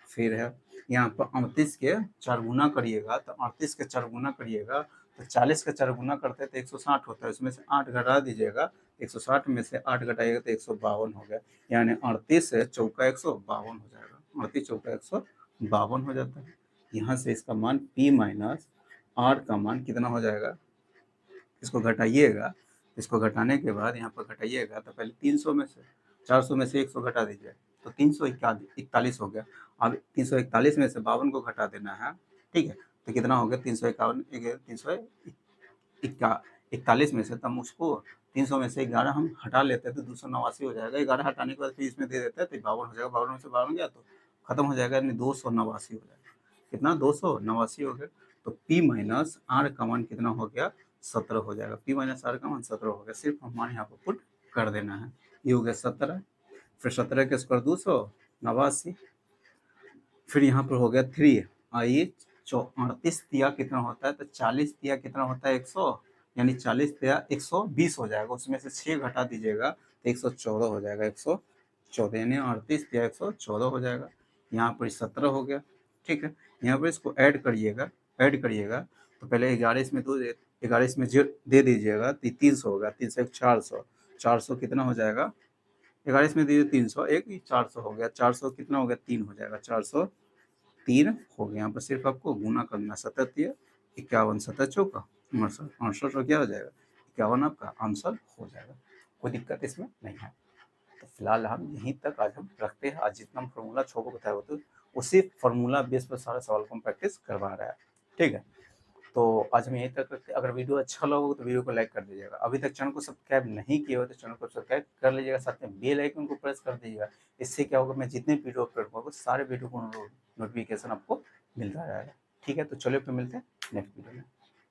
Speaker 1: फिर है यहाँ पर 38 के 4 गुना करिएगा तो 38 के 4 गुना करिएगा तो 40 का 4 गुना करते हैं तो 160 होता है, उसमें से 8 घटा दीजिएगा, 160 में से 8 घटाइएगा तो 152 हो गया, यानी 38 से चौका 152 हो जाएगा, 38 चौका 152 हो जाता है। यहाँ से इसका मान p माइनस r का मान कितना हो जाएगा, इसको घटाइएगा, इसको घटाने के बाद यहाँ पर घटाइएगा तो पहले 300 में से 400 में से 100 घटा दीजिए तो 341 हो गया। अब 341 में से 52 को घटा देना है, ठीक है, तो कितना हो गया 341 में से, तब उसको 300 में से 11 हम हटा लेते हैं तो 289 हो जाएगा, 11 हटाने के बाद फिर इसमें दे देते हैं तो 52 हो जाएगा, 52 में से 52 गया तो खत्म हो जाएगा, यानी 289 हो जाएगा, कितना 289 हो गया। तो p माइनस r का मान कितना हो गया 17 हो जाएगा, p माइनस r का मान 17 हो गया, सिर्फ हमारे यहाँ पर पुट कर देना है, ये हो गया 17, फिर 17 के स्क्वायर 289, फिर यहाँ पर हो गया 3, आइए 38 दिया कितना होता है तो 40 दिया कितना होता है 100, यानी 40 दिया 120 हो जाएगा, उसमें से 6 घटा दीजिएगा तो 114 हो जाएगा, 114 यानी 38 दिया 114 हो जाएगा, यहाँ पर 17 हो गया, ठीक है। यहाँ पर इसको ऐड करिएगा तो पहले 11 इसमें 11 इसमें दे दीजिएगा तो 300 होगा, 300 400, 400 कितना हो जाएगा, 11 इसमें दीजिए 300, एक 400 हो गया, 400 कितना हो गया 3 हो जाएगा, 403 हो गया। यहाँ पर सिर्फ आपको गुना करना, 57 51 7 चौका 68 और क्या हो जाएगा 51, आपका आंसर हो जाएगा, कोई दिक्कत इसमें नहीं है। तो फिलहाल हम यहीं तक आज हम रखते हैं, आज जितना हम फॉर्मूला 6 को बताया होता है उसी फॉर्मूला बेस पर सारे सवाल को हम प्रैक्टिस करवा रहा है, ठीक है। तो आज हम यहीं तक रखते हैं, अगर वीडियो अच्छा लगा हो तो वीडियो को लाइक कर दीजिएगा, अभी तक चैनल को सब्सक्राइब नहीं किया हो तो चैनल को सब्सक्राइब कर लीजिएगा, साथ में बेल आइकन को प्रेस कर दीजिएगा, इससे क्या होगा मैं जितने वीडियो अपलोड करूँगा सारे वीडियो को नोटिफिकेशन आपको मिलता रहेगा, ठीक है। तो चलिए फिर मिलते हैं नेक्स्ट वीडियो में।